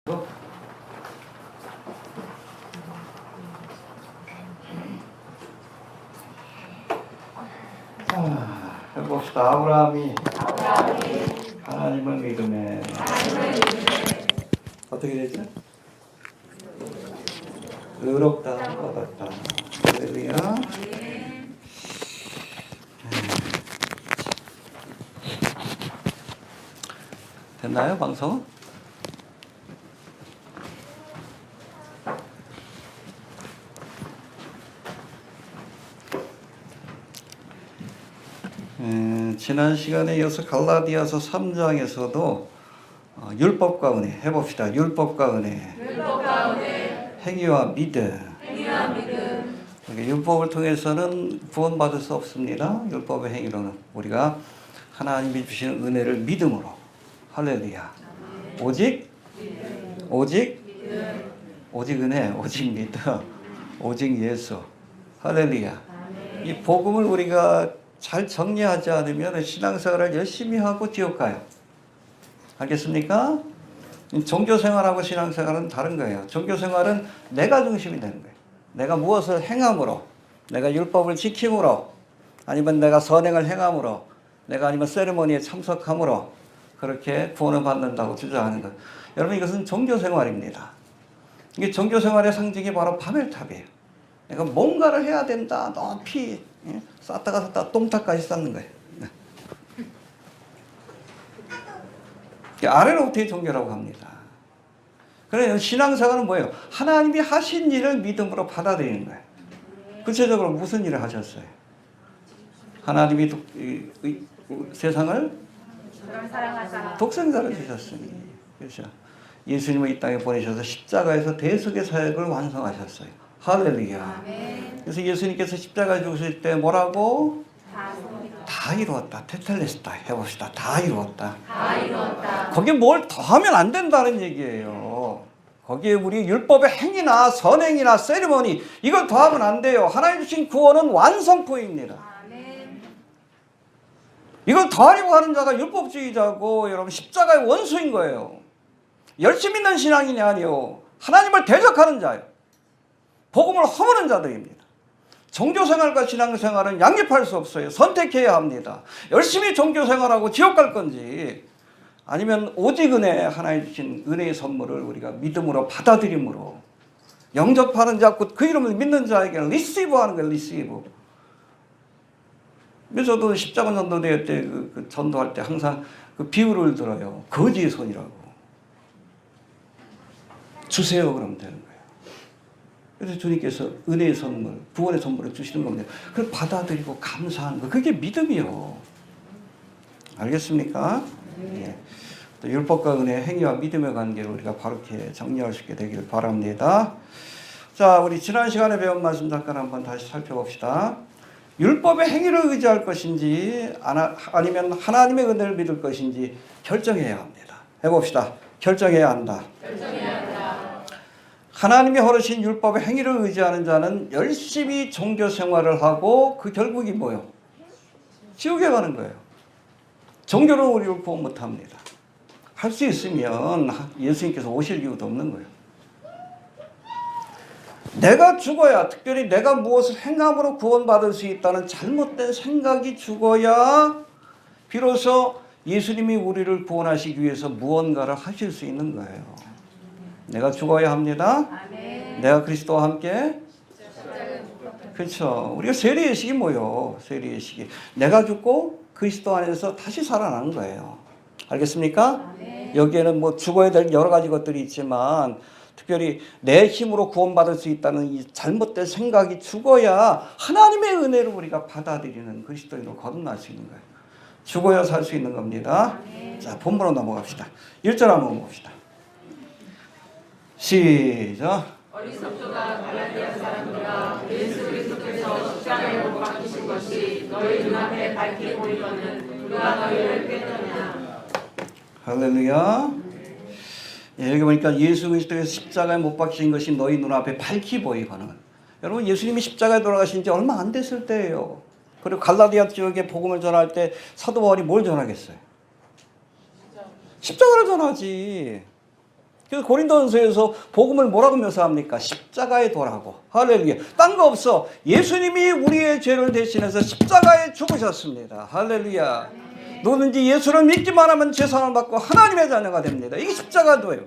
자, 해봅시다. 아브라함이 하나님을 믿음에 어떻게 되죠? 의롭다 얻었다. 할렐루야. 됐나요, 방송? 지난 시간에 이어서 갈라디아서 3장에서도 율법과 은혜 해봅시다. 율법과 은혜. 행위와 믿음. 율법을 통해서는 구원받을 수 없습니다. 율법의 행위로는 우리가 하나님이 주시는 은혜를 믿음으로. 할렐루야. 오직 은혜, 오직 믿음, 오직 예수. 할렐루야. 이 복음을 우리가 잘 정리하지 않으면 신앙생활을 열심히 하고 지옥 가요. 알겠습니까? 종교생활하고 신앙생활은 다른 거예요. 종교생활은 내가 중심이 되는 거예요. 내가 무엇을 행함으로, 내가 율법을 지킴으로, 아니면 내가 선행을 행함으로, 내가 아니면 세리머니에 참석함으로 그렇게 구원을 받는다고 주장하는 것. 여러분, 이것은 종교생활입니다. 이게 종교생활의 상징이 바로 바벨탑이에요. 내가 뭔가를 해야 된다. 높이 쌓다가 똥탑까지 쌓는 거예요. 아래로부터의 종교라고 합니다. 그래서 신앙생활은 뭐예요? 하나님이 하신 일을 믿음으로 받아들이는 거예요. 구체적으로 무슨 일을 하셨어요? 하나님이 세상을 독생자를 주셨으니, 그렇죠? 예수님을 이 땅에 보내셔서 십자가에서 대속의 사역을 완성하셨어요. 할렐루야. 그래서 예수님께서 십자가에 죽으실 때 뭐라고? 다 이루었다. 테텔레스타 해봅시다. 다 이루었다. 거기에 뭘 더하면 안 된다는 얘기예요. 거기에 우리 율법의 행위나 선행이나 세리머니 이걸 더하면 안 돼요. 하나님 주신 구원은 완성포입니다. 이걸 더하려고 하는 자가 율법주의자고 여러분 십자가의 원수인 거예요. 열심히 있는 신앙인이 아니요. 하나님을 대적하는 자예요. 복음을 허무는 자들입니다. 종교생활과 신앙생활은 양립할 수 없어요. 선택해야 합니다. 열심히 종교생활하고 지옥 갈 건지 아니면 오직 은혜, 하나님 주신 은혜의 선물을 우리가 믿음으로 받아들임으로 영접하는 자, 곧 그 이름을 믿는 자에게는 리시브 하는 거예요. 리시브. 그래서 저도 십자가 전도대회 때 그 전도할 때 항상 그 비유를 들어요. 거지의 손이라고. 주세요 그러면 되는 거예요. 그래서 주님께서 은혜의 선물, 구원의 선물을 주시는 겁니다. 그걸 받아들이고 감사하는 거, 그게 믿음이요. 알겠습니까? 네. 또 율법과 은혜, 행위와 믿음의 관계를 우리가 바르게 정리할 수 있게 되기를 바랍니다. 자, 우리 지난 시간에 배운 말씀 잠깐 한번 다시 살펴봅시다. 율법의 행위를 의지할 것인지 아니면 하나님의 은혜를 믿을 것인지 결정해야 합니다. 해봅시다. 결정해야 한다. 하나님이 허르신 율법의 행위를 의지하는 자는 열심히 종교 생활을 하고 그 결국이 뭐예요? 지옥에 가는 거예요. 종교로 우리를 구원 못합니다. 할 수 있으면 예수님께서 오실 이유도 없는 거예요. 내가 죽어야, 특별히 내가 무엇을 행함으로 구원받을 수 있다는 잘못된 생각이 죽어야 비로소 예수님이 우리를 구원하시기 위해서 무언가를 하실 수 있는 거예요. 내가 죽어야 합니다. 내가 그리스도와 함께. 그렇죠. 우리가 세리의식이 뭐예요? 세리의식이 내가 죽고 그리스도 안에서 다시 살아나는 거예요. 알겠습니까? 여기에는 뭐 죽어야 될 여러 가지 것들이 있지만 특별히 내 힘으로 구원받을 수 있다는 이 잘못된 생각이 죽어야 하나님의 은혜를 우리가 받아들이는 그리스도인으로 거듭날 수 있는 거예요. 죽어야 살 수 있는 겁니다. 자, 본문으로 넘어갑시다. 1절 한번 봅시다. 시작. 어리석도다 갈라디아 사람들아, 예수 그리스도께서 십자가에 못 박히신 것이 너희 눈앞에 밝게 보이거든 누가 너희를 꾀더냐. 할렐루야. 예, 여기 보니까 예수 그리스도께서 십자가에 못 박히신 것이 너희 눈앞에 밝히 보이거든. 여러분, 예수님이 십자가에 돌아가신 지 얼마 안 됐을 때예요. 그리고 갈라디아 지역에 복음을 전할 때 사도 바울이 뭘 전하겠어요? 십자가를 전하지. 그래서 고린도전서에서 복음을 뭐라고 묘사합니까? 십자가의 도라고. 할렐루야. 딴 거 없어. 예수님이 우리의 죄를 대신해서 십자가에 죽으셨습니다. 할렐루야. 누구든지 예수를 믿기만 하면 죄사함을 받고 하나님의 자녀가 됩니다. 이게 십자가도예요.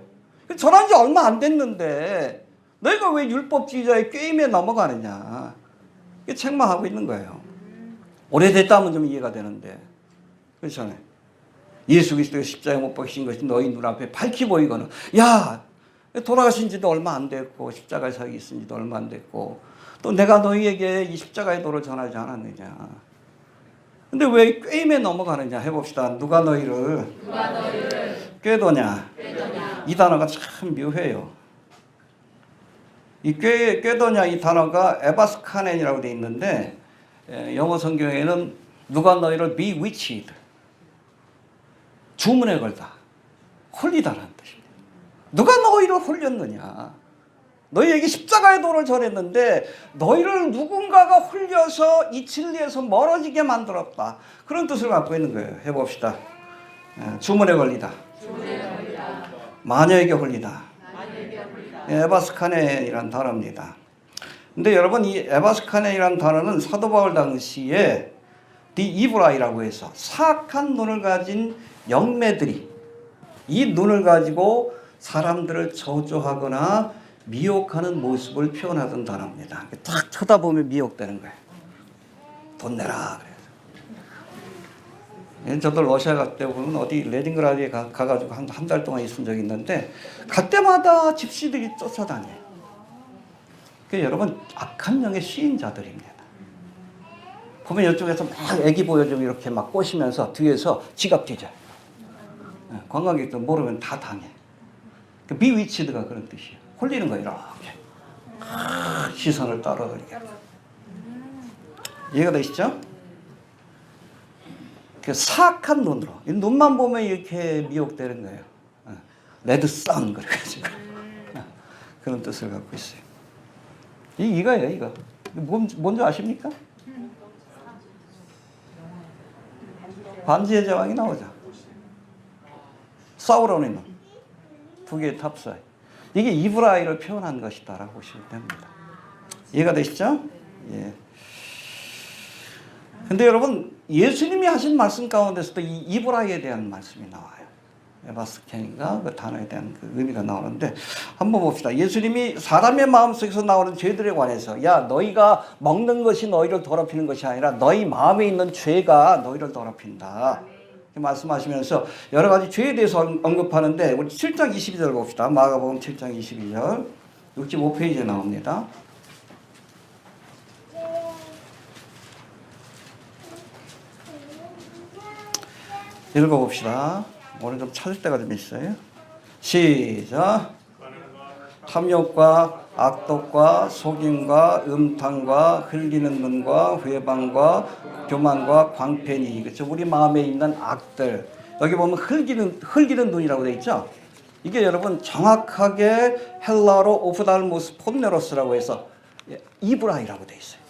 전한 지 얼마 안 됐는데 너희가 왜 율법주의자의 게임에 넘어가느냐. 이게 책망하고 있는 거예요. 오래됐다면 좀 이해가 되는데. 그렇잖아요. 예수 그리스도의 십자가에 못 박히신 것이 너희 눈앞에 밝히 보이거든. 야, 돌아가신 지도 얼마 안 됐고 십자가에 서 있은 지도 얼마 안 됐고 또 내가 너희에게 이 십자가의 도를 전하지 않았느냐. 근데 왜 게임에 넘어가느냐 해봅시다. 누가 너희를 꾀도냐. 이 단어가 참 묘해요. 이 꾀도냐 이 단어가 에바스카넨이라고 돼 있는데 영어 성경에는 누가 너희를 bewitched 주문에 걸다 홀리다라는 뜻입니다. 누가 너희를 홀렸느냐. 너희에게 십자가의 도를 전했는데 너희를 누군가가 홀려서 이 진리에서 멀어지게 만들었다. 그런 뜻을 갖고 있는 거예요. 해봅시다. 주문에 걸리다. 마녀에게 홀리다. 에바스카넨이라는 단어입니다. 근데 여러분 이 에바스카넨이라는 단어는 사도 바울 당시에 디 이브라이라고 해서 사악한 눈을 가진 영매들이 이 눈을 가지고 사람들을 저주하거나 미혹하는 모습을 표현하던 단어입니다. 딱 쳐다보면 미혹되는 거예요. 돈 내라 그래서. 저도 러시아 갈 때 보면 어디 레닌그라드에 가가지고 한 달 동안 있은 적이 있는데 갈 때마다 집시들이 쫓아다녀요. 여러분 악한 영의 시인자들입니다. 보면 이쪽에서 막 애기 보여주고 이렇게 막 꼬시면서 뒤에서 지갑 뒤져. 관광객들 모르면 다 당해. 비위치드가 그런 뜻이에요. 홀리는 거 이렇게 시선을 따라가게. 이해가 되시죠? 사악한 눈으로 눈만 보면 이렇게 미혹되는 거예요. 레드썬 그래가지고 그런 뜻을 갖고 있어요. 이거예요, 이거. 뭔지 아십니까? 반지의 제왕이 나오죠. 사우론의 눈. 두 개의 탑사이. 이게 이브라이를 표현한 것이다라고 보시면 됩니다. 이해가 되시죠? 예. 근데 여러분, 예수님이 하신 말씀 가운데서도 이 이브라이에 대한 말씀이 나와요. 에바스켄인가 그 단어에 대한 그 의미가 나오는데 한번 봅시다. 예수님이 사람의 마음속에서 나오는 죄들에 관해서 야 너희가 먹는 것이 너희를 더럽히는 것이 아니라 너희 마음에 있는 죄가 너희를 더럽힌다. 말씀하시면서 여러 가지 죄에 대해서 언급하는데 우리 7장 22절 봅시다. 마가복음 7장 22절 65페이지에 나옵니다. 읽어봅시다. 오늘 좀 찾을 때가 좀 있어요. 시작. 탐욕과 악독과 속임과 음탕과 흘리는 눈과 회방과 교만과 광팬이 그렇죠. 우리 마음에 있는 악들. 여기 보면 흘기는 눈이라고 되어 있죠. 이게 여러분 정확하게 헬라어로 오프달모스 폰네로스라고 해서 이브라이라고 되어 있어요.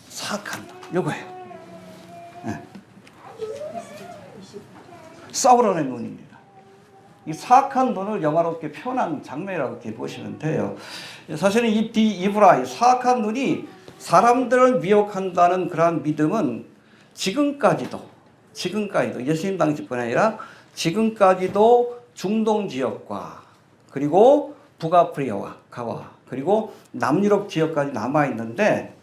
사악한 눈. 요거예요. 네. 사우론의 눈입니다. 이 사악한 눈을 영화롭게 표현한 장면이라고 이렇게 보시면 돼요. 사실은 이 이브라이 사악한 눈이 사람들을 미혹한다는 그러한 믿음은 지금까지도 예수님 당시뿐 아니라 지금까지도 중동 지역과 그리고 북아프리카와 그리고 남유럽 지역까지 남아 있는데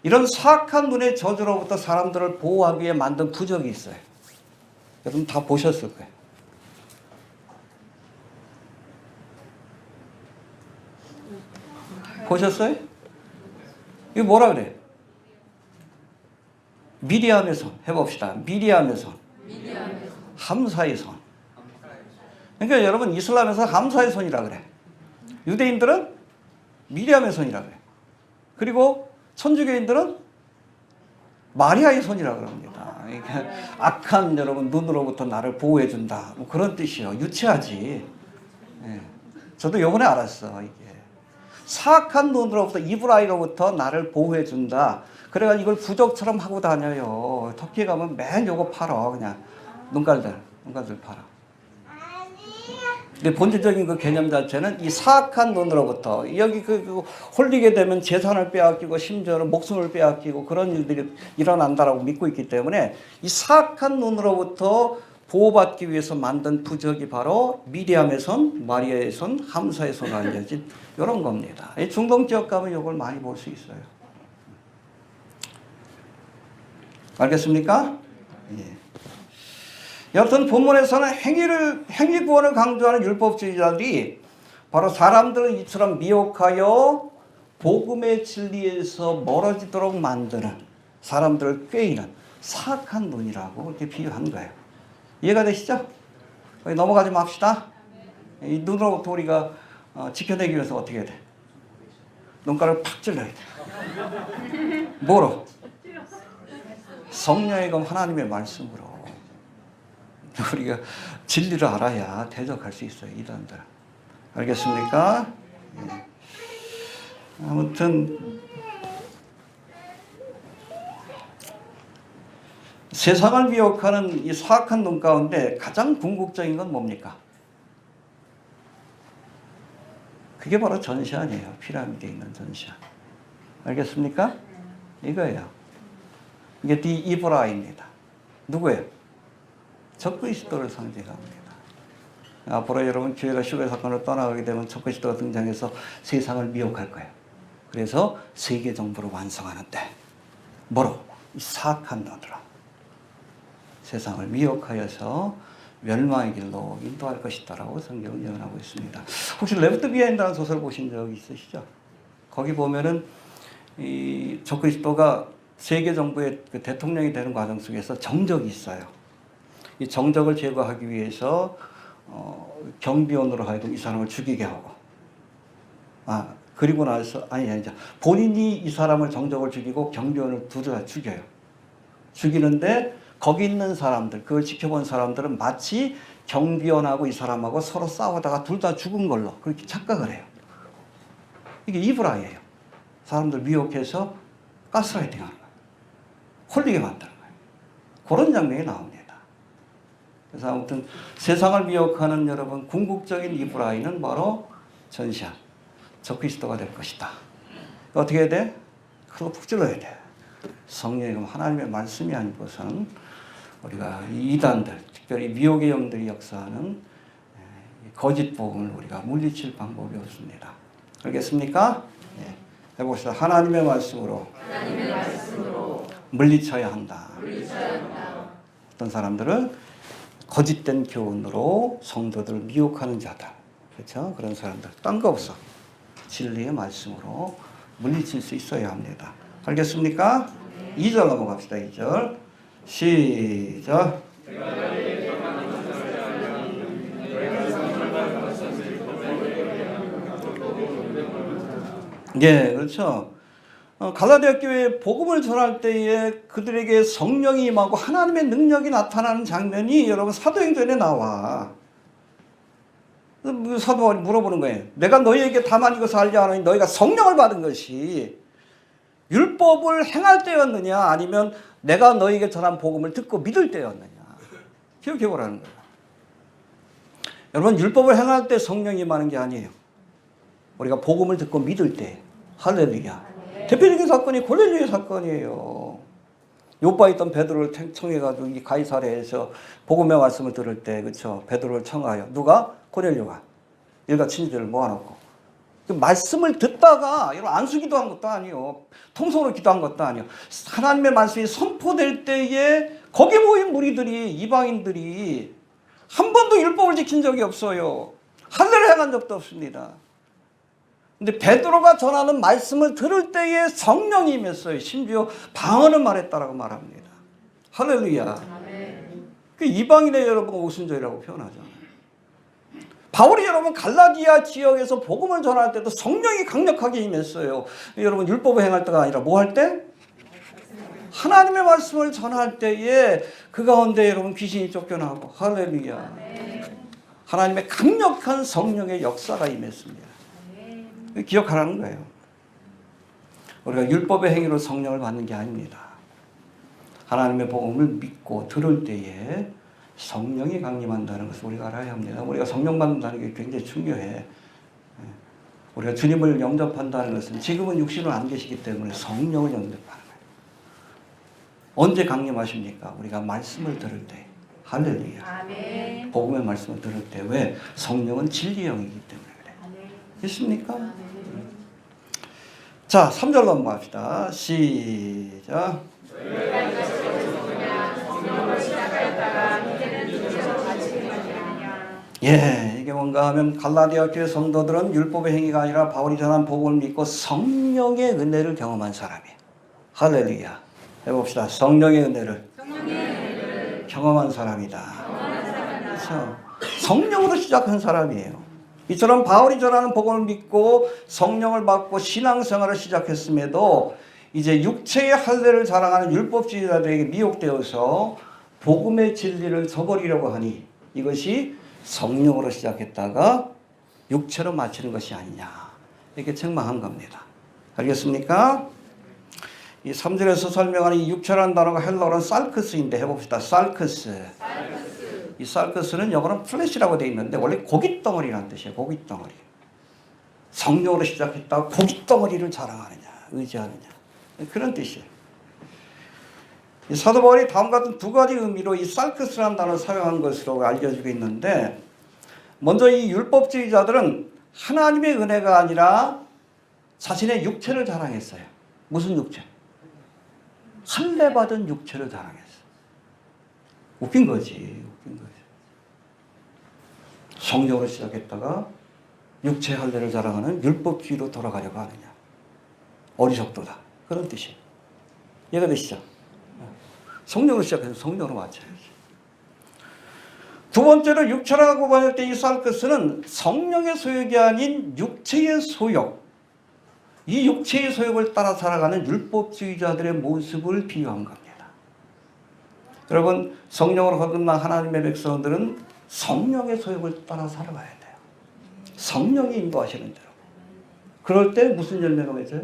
이런 사악한 눈의 저주로부터 사람들을 보호하기 위해 만든 부적이 있어요. 여러분 다 보셨을 거예요. 보셨어요? 이거 뭐라 그래? 미리암의 손 해봅시다. 미리암의 손. 함사의 손. 그러니까 여러분 이슬람에서 함사의 손이라 그래. 유대인들은 미리암의 손이라 그래. 그리고 천주교인들은 마리아의 손이라 그럽니다. 그러니까 악한 여러분 눈으로부터 나를 보호해 준다. 뭐 그런 뜻이요. 유치하지. 예. 저도 요번에 알았어. 이게 사악한 눈으로부터 이브라이로부터 나를 보호해 준다. 그래가지고 이걸 부적처럼 하고 다녀요. 터키에 가면 맨 요거 팔어. 그냥 눈깔들 팔아. 근데 본질적인 그 개념 자체는 이 사악한 눈으로부터 여기 홀리게 되면 재산을 빼앗기고 심지어는 목숨을 빼앗기고 그런 일들이 일어난다라고 믿고 있기 때문에 이 사악한 눈으로부터 보호받기 위해서 만든 부적이 바로 미리암의 손, 마리아의 손, 함사의 손으로 알려진 이런 겁니다. 이 중동 지역 가면 이걸 많이 볼 수 있어요. 알겠습니까? 예. 여튼 본문에서는 행위 구원을 강조하는 율법주의자들이 바로 사람들을 이처럼 미혹하여 복음의 진리에서 멀어지도록 만드는, 사람들을 꾀이는 사악한 눈이라고 이렇게 비유한 거예요. 이해가 되시죠? 넘어가지 맙시다. 이 눈으로부터 우리가 지켜내기 위해서 어떻게 해야 돼? 눈가를 팍 찔러야 돼. 뭐로? 성령의 검 하나님의 말씀으로. 우리가 진리를 알아야 대적할 수 있어요, 이단들. 알겠습니까? 예. 아무튼 세상을 미혹하는 이 사악한 눈 가운데 가장 궁극적인 건 뭡니까? 그게 바로 전시안이에요. 피라미드에 있는 전시안. 알겠습니까? 이거예요. 이게 디 이브라입니다. 누구예요? 적그리스도를 상징합니다. 앞으로 여러분 교회가 슈베 사건을 떠나가게 되면 적그리스도가 등장해서 세상을 미혹할 거예요. 그래서 세계 정부를 완성하는데 뭐로? 이 사악한 눈으로 세상을 미혹하여서 멸망의 길로 인도할 것이다라고 성경은 예언하고 있습니다. 혹시 레프트 비하인드라는 소설 보신 적 있으시죠? 거기 보면은 이 적그리스도가 세계 정부의 그 대통령이 되는 과정 속에서 정적이 있어요. 이 정적을 제거하기 위해서 경비원으로 하여금 이 사람을 죽이게 하고, 그리고 나서 본인이 이 사람을 정적을 죽이고 경비원을 둘 다 죽여요. 죽이는데 거기 있는 사람들, 그걸 지켜본 사람들은 마치 경비원하고 이 사람하고 서로 싸우다가 둘 다 죽은 걸로 그렇게 착각을 해요. 이게 이브라예요. 사람들 미혹해서 가스라이팅 하는 거예요. 홀리게 만드는 거예요. 그런 장면이 나옵니다. 그래서 아무튼 세상을 미혹하는 여러분 궁극적인 이브라이는 바로 전시안, 적그리스도가 될 것이다. 어떻게 해야 돼? 그거 푹 찔러야 돼. 성령의 하나님의 말씀이 아니고서는 우리가 이단들, 특별히 미혹의 영들이 역사하는 거짓 복음을 우리가 물리칠 방법이 없습니다. 알겠습니까? 네. 해봅시다. 하나님의 말씀으로 물리쳐야 한다. 어떤 사람들은 거짓된 교훈으로 성도들을 미혹하는 자들, 그렇죠? 그런 사람들 딴 거 없어. 진리의 말씀으로 물리칠 수 있어야 합니다. 알겠습니까? 2절 넘어갑시다. 2절 시작. 네, 그렇죠. 갈라디아 교회에 복음을 전할 때에 그들에게 성령이 임하고 하나님의 능력이 나타나는 장면이 여러분 사도행전에 나와. 사도 바울이 물어보는 거예요. 내가 너희에게 다만 이것을 알지 않으니 너희가 성령을 받은 것이 율법을 행할 때였느냐 아니면 내가 너희에게 전한 복음을 듣고 믿을 때였느냐. 기억해 보라는 거예요. 여러분 율법을 행할 때 성령이 임하는 게 아니에요. 우리가 복음을 듣고 믿을 때. 할렐루야. 대표적인 사건이 고넬료의 사건이에요. 요바에 있던 베드로를 청해가지고 이 가이사랴에서 복음의 말씀을 들을 때, 그렇죠? 베드로를 청하여 누가? 고넬료가 일가 친지들을 모아놓고 그 말씀을 듣다가 여러분 안수기도 한 것도 아니요, 통성으로 기도한 것도 아니요. 하나님의 말씀이 선포될 때에 거기 모인 무리들이 이방인들이 한 번도 율법을 지킨 적이 없어요. 할례를 행한 적도 없습니다. 근데 베드로가 전하는 말씀을 들을 때에 성령이 임했어요. 심지어 방언을 말했다라고 말합니다. 할렐루야. 그 이방인의 여러분 오순절이라고 표현하잖아요. 바울이 여러분 갈라디아 지역에서 복음을 전할 때도 성령이 강력하게 임했어요. 여러분 율법을 행할 때가 아니라 뭐 할 때? 하나님의 말씀을 전할 때에 그 가운데 여러분 귀신이 쫓겨나고 할렐루야. 하나님의 강력한 성령의 역사가 임했습니다. 기억하라는 거예요. 우리가 율법의 행위로 성령을 받는 게 아닙니다. 하나님의 복음을 믿고 들을 때에 성령이 강림한다는 것을 우리가 알아야 합니다. 우리가 성령 받는다는 게 굉장히 중요해. 우리가 주님을 영접한다는 것은 지금은 육신은 안 계시기 때문에 성령을 영접하는 거예요. 언제 강림하십니까? 우리가 말씀을 들을 때. 할렐루야. 아멘. 복음의 말씀을 들을 때. 왜? 성령은 진리의 영이기 때문에 그래. 있습니까? 자, 3절 넘어갑시다. 시작. 예, 이게 뭔가 하면 갈라디아 교회 성도들은 율법의 행위가 아니라 바울이 전한 복음을 믿고 성령의 은혜를 경험한 사람이에요. 할렐루야. 해봅시다. 성령의 은혜를 경험한 사람이다. 그렇죠. 성령으로 시작한 사람이에요. 이처럼 바울이 전하는 복음을 믿고 성령을 받고 신앙생활을 시작했음에도 이제 육체의 할례를 자랑하는 율법주의자들에게 미혹되어서 복음의 진리를 저버리려고 하니 이것이 성령으로 시작했다가 육체로 마치는 것이 아니냐 이렇게 책망한 겁니다. 알겠습니까? 이 3절에서 설명하는 이 육체라는 단어가 헬라어로는 살크스인데 해봅시다. 살크스. 이 살크스는 영어로는 플래시라고 되어 있는데 원래 고깃덩어리라는 뜻이에요. 고깃덩어리. 성령으로 시작했다가 고깃덩어리를 자랑하느냐 의지하느냐 그런 뜻이에요. 이 사도 바울이 다음 같은 두 가지 의미로 이 살크스라는 단어를 사용한 것으로 알려지고 있는데 먼저 이 율법주의자들은 하나님의 은혜가 아니라 자신의 육체를 자랑했어요. 무슨 육체? 할례 받은 육체를 자랑했어. 웃긴 거지. 성령으로 시작했다가 육체 할례를 자랑하는 율법주의로 돌아가려고 하느냐. 어리석도다. 그런 뜻이에요. 이해가 되시죠? 성령으로 시작해서 성령으로 마쳐야지. 두 번째로 육체라고 번역된 이 살크스는 성령의 소욕이 아닌 육체의 소욕. 이 육체의 소욕을 따라 살아가는 율법주의자들의 모습을 비유한 겁니다. 여러분, 성령으로 거듭난 하나님의 백성들은 성령의 소욕을 따라 살아가야 돼요. 성령이 인도하시는 대로. 그럴 때 무슨 열매가 맺어요?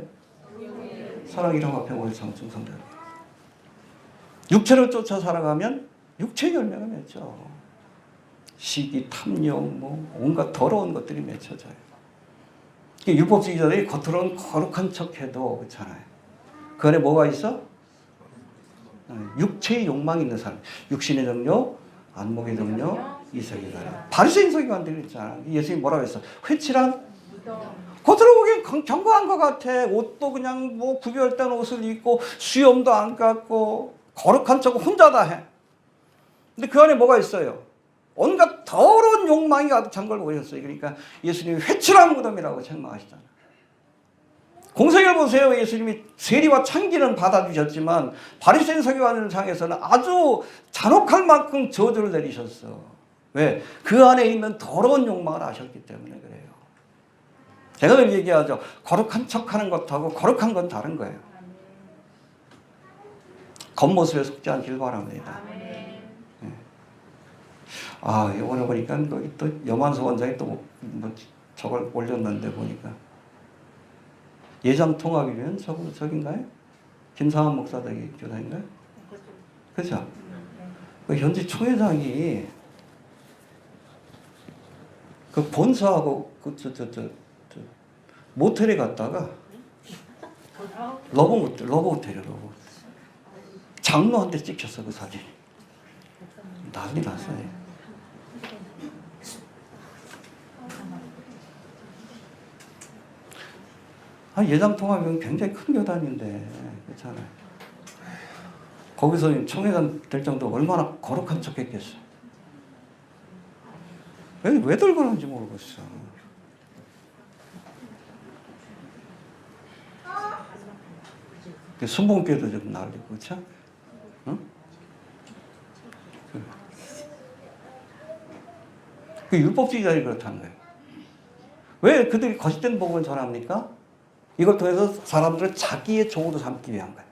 사랑, 이랑 앞에 오늘 성충성대로. 육체를 쫓아 살아가면 육체의 열매가 맺죠. 시기, 탐욕, 온갖 더러운 것들이 맺혀져요. 율법주의자들이 겉으로는 거룩한 척해도 그렇잖아요. 그 안에 뭐가 있어? 육체의 욕망이 있는 사람. 육신의 정욕, 안목의 정욕, 이성의 가라. 바리새인 서기관들이 있잖아. 예수님이 뭐라고 했어? 회칠한 겉으로 보기엔 견고한 것 같아. 옷도 그냥 구별된 옷을 입고 수염도 안 깎고 거룩한 척 혼자 다 해. 근데 그 안에 뭐가 있어요? 온갖 더러운 욕망이 가득 찬 걸 보셨어요. 그러니까 예수님이 회칠한 무덤이라고 책망하시잖아요. 공생을 보세요. 예수님이 세리와 창기는 받아주셨지만 바리새인 서기관을 향해서는 아주 잔혹할 만큼 저주를 내리셨어. 왜? 그 안에 있는 더러운 욕망을 아셨기 때문에 그래요. 제가 늘 얘기하죠. 거룩한 척하는 것하고 거룩한 건 다른 거예요. 겉모습에 속지 않길 바랍니다. 아, 이번에 보니까 거기 또 염한수 원장이 또 저걸 올렸는데 보니까 예장통합이면 저긴가요? 김상환 목사들이 교사인가요? 그렇죠? 그 현지 총회장이 그 본사하고 모텔에 갔다가 러브 호텔이요. 장로한테 찍혔어 그 사진. 난리 났어요. 예장통합은 굉장히 큰 교단인데 그렇잖아요. 거기서 총회장 될 정도로 얼마나 거룩한 척했겠어. 왜 들고 그러는지 모르겠어. 순봉교도 좀 날리고 그렇죠? 응? 그 율법주의자들이 그렇다는 거예요. 왜 그들이 거짓된 복음을 전합니까? 이걸 통해서 사람들을 자기의 종으로 삼기 위한 거예요.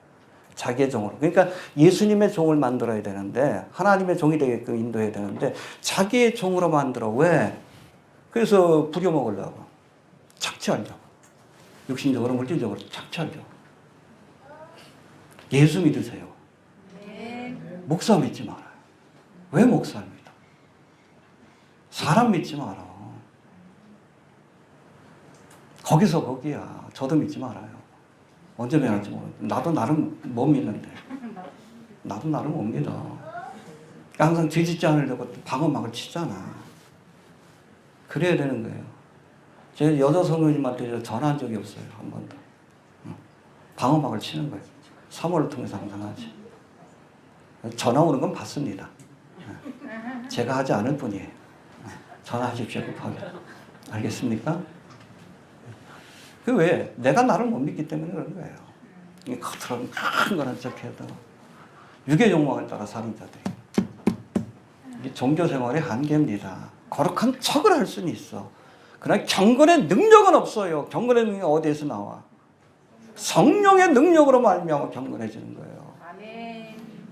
자기의 종으로. 그러니까 예수님의 종을 만들어야 되는데 하나님의 종이 되게끔 인도해야 되는데 자기의 종으로 만들어. 왜? 그래서 부려먹으려고. 착취하려고. 육신적으로 물질적으로 착취하려고. 예수 믿으세요. 목사 믿지 말아요. 왜 목사를 믿어? 사람 믿지 마라. 거기서 거기야. 저도 믿지 말아요. 언제 변할지 모르겠어. 나도 나름 못 믿는데. 나도 나름 못 믿어. 항상 뒤집지 않으려고 방어막을 치잖아. 그래야 되는 거예요. 제가 여자 성도님한테 전화한 적이 없어요. 한 번도. 방어막을 치는 거예요. 사모를 통해서 항상 하지. 전화 오는 건 받습니다. 제가 하지 않을 뿐이에요. 전화하십시오, 급하게. 알겠습니까? 그 왜? 내가 나를 못 믿기 때문에 그런 거예요. 이 겉으로는 큰 거는 척해도 육의 욕망을 따라 사는 자들이. 이게 종교 생활의 한계입니다. 거룩한 척을 할 수는 있어. 그러나 경건의 능력은 없어요. 경건의 능력이 어디에서 나와? 성령의 능력으로 말미암아 경건해지는 거예요.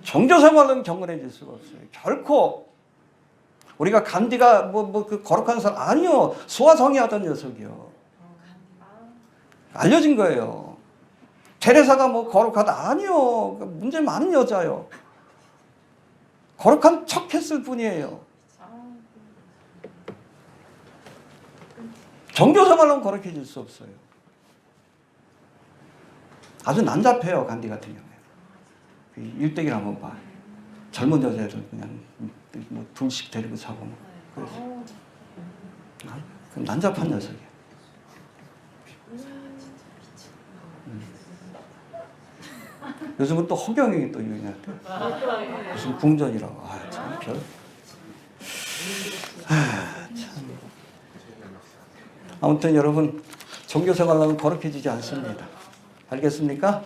종교 생활은 경건해질 수가 없어요. 결코. 우리가 간디가 그 거룩한 사람 아니요. 소아성이하던 녀석이요. 알려진 거예요. 테레사가 뭐 거룩하다 아니요. 문제 많은 여자요. 거룩한 척했을 뿐이에요. 종교생활은 거룩해질 수 없어요. 아주 난잡해요. 간디 같은 경우에. 일대기를 한번 봐. 젊은 여자애들 그냥 뭐 둘씩 데리고 자고 뭐. 그래서 난잡한 녀석이에요. 요즘은 또 허경영이 또 유행한대. 무슨 궁전이라고. 아, 참 별. 참. 아무튼 여러분 종교 생활은 거룩해지지 않습니다. 알겠습니까?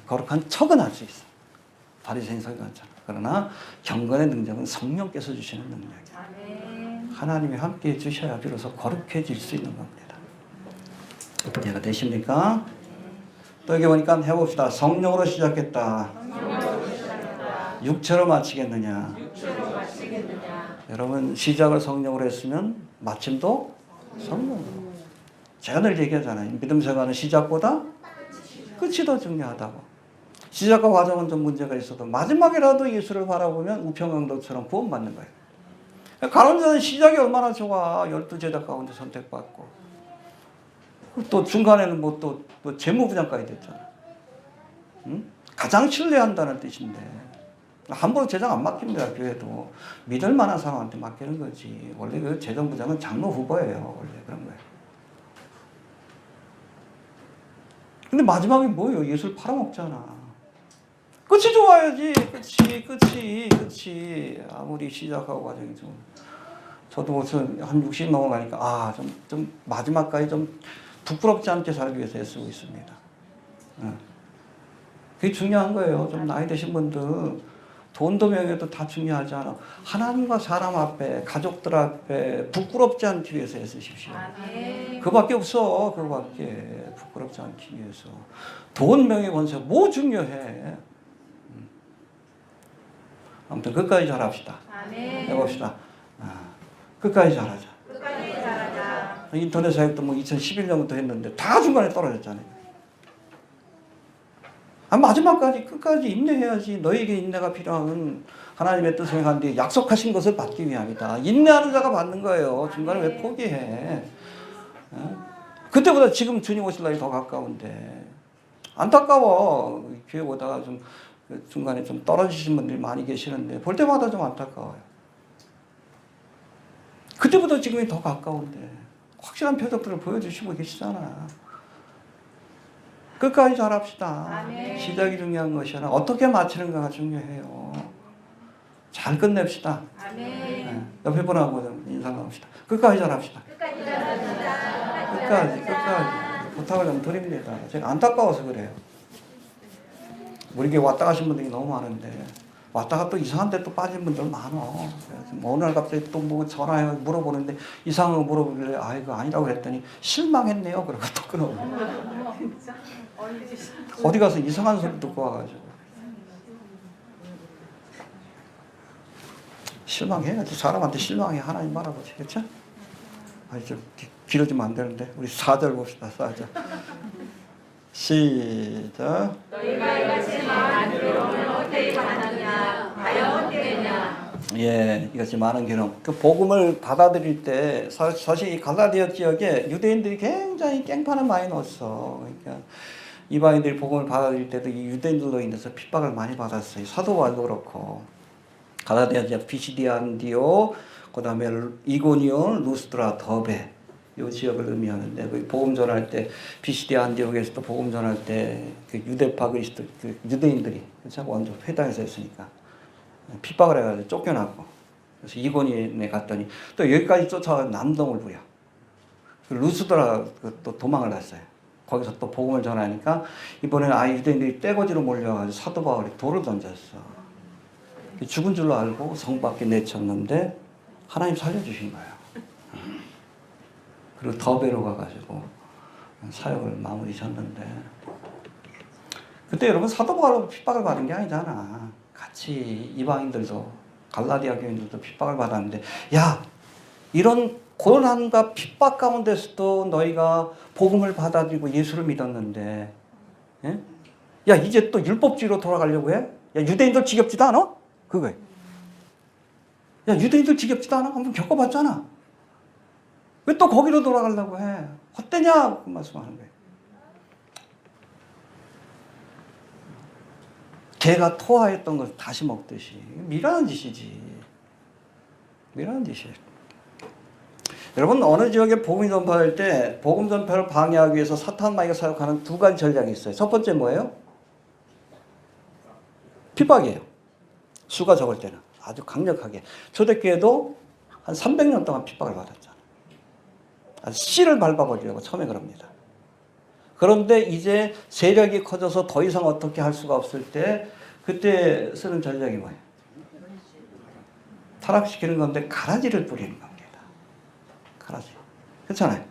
거룩한 척은 할 수 있어. 바리새인 서기관처럼. 그러나 경건의 능력은 성령께서 주시는 능력이에요. 하나님이 함께해 주셔야 비로소 거룩해질 수 있는 겁니다. 이해가 되십니까? 또 여기 보니까 해봅시다. 성령으로 시작했다. 육체로 마치겠느냐? 여러분 시작을 성령으로 했으면 마침도 성령으로. 제가 늘 얘기하잖아요. 믿음 생활은 시작보다 끝이 더 중요하다고. 시작과 과정은 좀 문제가 있어도 마지막이라도 예수를 바라보면 우평강도처럼 구원받는 거예요. 가론자는 시작이 얼마나 좋아. 12제자 가운데 선택받고. 또 중간에는 뭐 재무부장까지 됐잖아. 응? 가장 신뢰한다는 뜻인데 함부로 재정 안 맡깁니다. 교회도 믿을 만한 사람한테 맡기는 거지. 원래 그 재정부장은 장로 후보예요. 원래 그런 거예요. 근데 마지막에 뭐예요? 예수를 팔아먹잖아. 끝이 좋아야지. 끝이 아무리 시작하고 과정이 좀. 저도 한 60 넘어가니까 좀 마지막까지 좀 부끄럽지 않게 살기 위해서 애쓰고 있습니다. 그게 중요한 거예요. 좀 나이 드신 분들 돈도 명예도 다 중요하지 않아. 하나님과 사람 앞에 가족들 앞에 부끄럽지 않기 위해서 애쓰십시오. 그밖에 없어. 그밖에 부끄럽지 않기 위해서. 돈 명예 권세 뭐 중요해. 아무튼 끝까지 잘합시다. 해봅시다. 끝까지 잘하자. 인터넷 사역도 뭐 2011년부터 했는데 다 중간에 떨어졌잖아요. 마지막까지 끝까지 인내해야지. 너에게 인내가 필요한 하나님의 뜻을 행한 뒤에 약속하신 것을 받기 위함이다. 인내하는 자가 받는 거예요. 중간에 왜 포기해? 그때보다 지금 주님 오실 날이 더 가까운데 안타까워. 교회 오다가 좀 중간에 좀 떨어지신 분들이 많이 계시는데 볼 때마다 좀 안타까워요. 그때보다 지금이 더 가까운데 확실한 표적들을 보여주시고 계시잖아. 끝까지 잘합시다. 시작이 중요한 것이 아니라 어떻게 마치는가가 중요해요. 잘 끝냅시다. 옆에 분하고 좀 인사 나눕시다. 끝까지 잘합시다. 끝까지 부탁을 좀 드립니다. 제가 안타까워서 그래요. 우리 교회 왔다 가신 분들이 너무 많은데 왔다가 또 이상한 데 또 빠진 분들 많어. 뭐 어느 날 갑자기 또 뭐 전화해 물어보는데 이상한 거 물어보길래 이거 아니라고 했더니 실망했네요. 그러고 또 끊어버려. 어디 가서 이상한 소리 듣고 와가지고 실망해야지. 사람한테 실망해. 하나님 말아보지. 그렇죠? 좀 길어지면 안 되는데 우리 4절 봅시다. 4절 시작. 너희가 이같이 마음 안 괴로우면 어떻게 하느냐? 과연 어떻게 되냐? 예, 이것이 많은 기능. 그 복음을 받아들일 때 사실 이 갈라디아 지역에 유대인들이 굉장히 깽판을 많이 넣었어. 그러니까 이방인들이 복음을 받아들일 때도 이 유대인들로 인해서 핍박을 많이 받았어요. 사도 바울도 그렇고 갈라디아 지역 피시디아 안디오, 그다음에 이고니온, 루스드라, 더베 이 지역을 의미하는데 그 복음 전할 때 피시디아 안디옥에서도 복음 전할 때 그 유대파 그리스도 그 유대인들이 참 먼저 회당에서 했으니까. 핍박을 해가지고 쫓겨나고 그래서 이고니에 갔더니 또 여기까지 쫓아가 남동을 부려. 루스드라 또 도망을 갔어요. 거기서 또 복음을 전하니까 이번에는 유대인들이 떼거지로 몰려가지고 사도 바울이 돌을 던졌어. 죽은 줄로 알고 성 밖에 내쳤는데 하나님 살려주신 거예요. 그리고 더베로 가가지고 사역을 마무리 졌는데 그때 여러분 사도 바울도 핍박을 받은 게 아니잖아. 같이 이방인들도 갈라디아 교인들도 핍박을 받았는데 야 이런 고난과 핍박 가운데서도 너희가 복음을 받아들이고 예수를 믿었는데 예? 야 이제 또 율법주의로 돌아가려고 해? 야 유대인들 지겹지도 않아? 그거야. 야 유대인들 지겹지도 않아? 한번 겪어봤잖아. 왜 또 거기로 돌아가려고 해? 헛되냐? 그 말씀하는 거예요. 개가 토하였던 것을 다시 먹듯이 미련한 짓이지. 미련한 짓이에요. 여러분 어느 지역에 복음 전파할 때 복음 전파를 방해하기 위해서 사탄 마귀가 사용하는 두 가지 전략이 있어요. 첫 번째 뭐예요? 핍박이에요. 수가 적을 때는 아주 강력하게. 초대교회도 한 300년 동안 핍박을 받았잖아요. 씨를 밟아버리려고 처음에 그럽니다. 그런데 이제 세력이 커져서 더 이상 어떻게 할 수가 없을 때 그때 쓰는 전략이 뭐예요? 타락시키는 건데 가라지를 뿌리는 겁니다. 가라지. 그렇잖아요.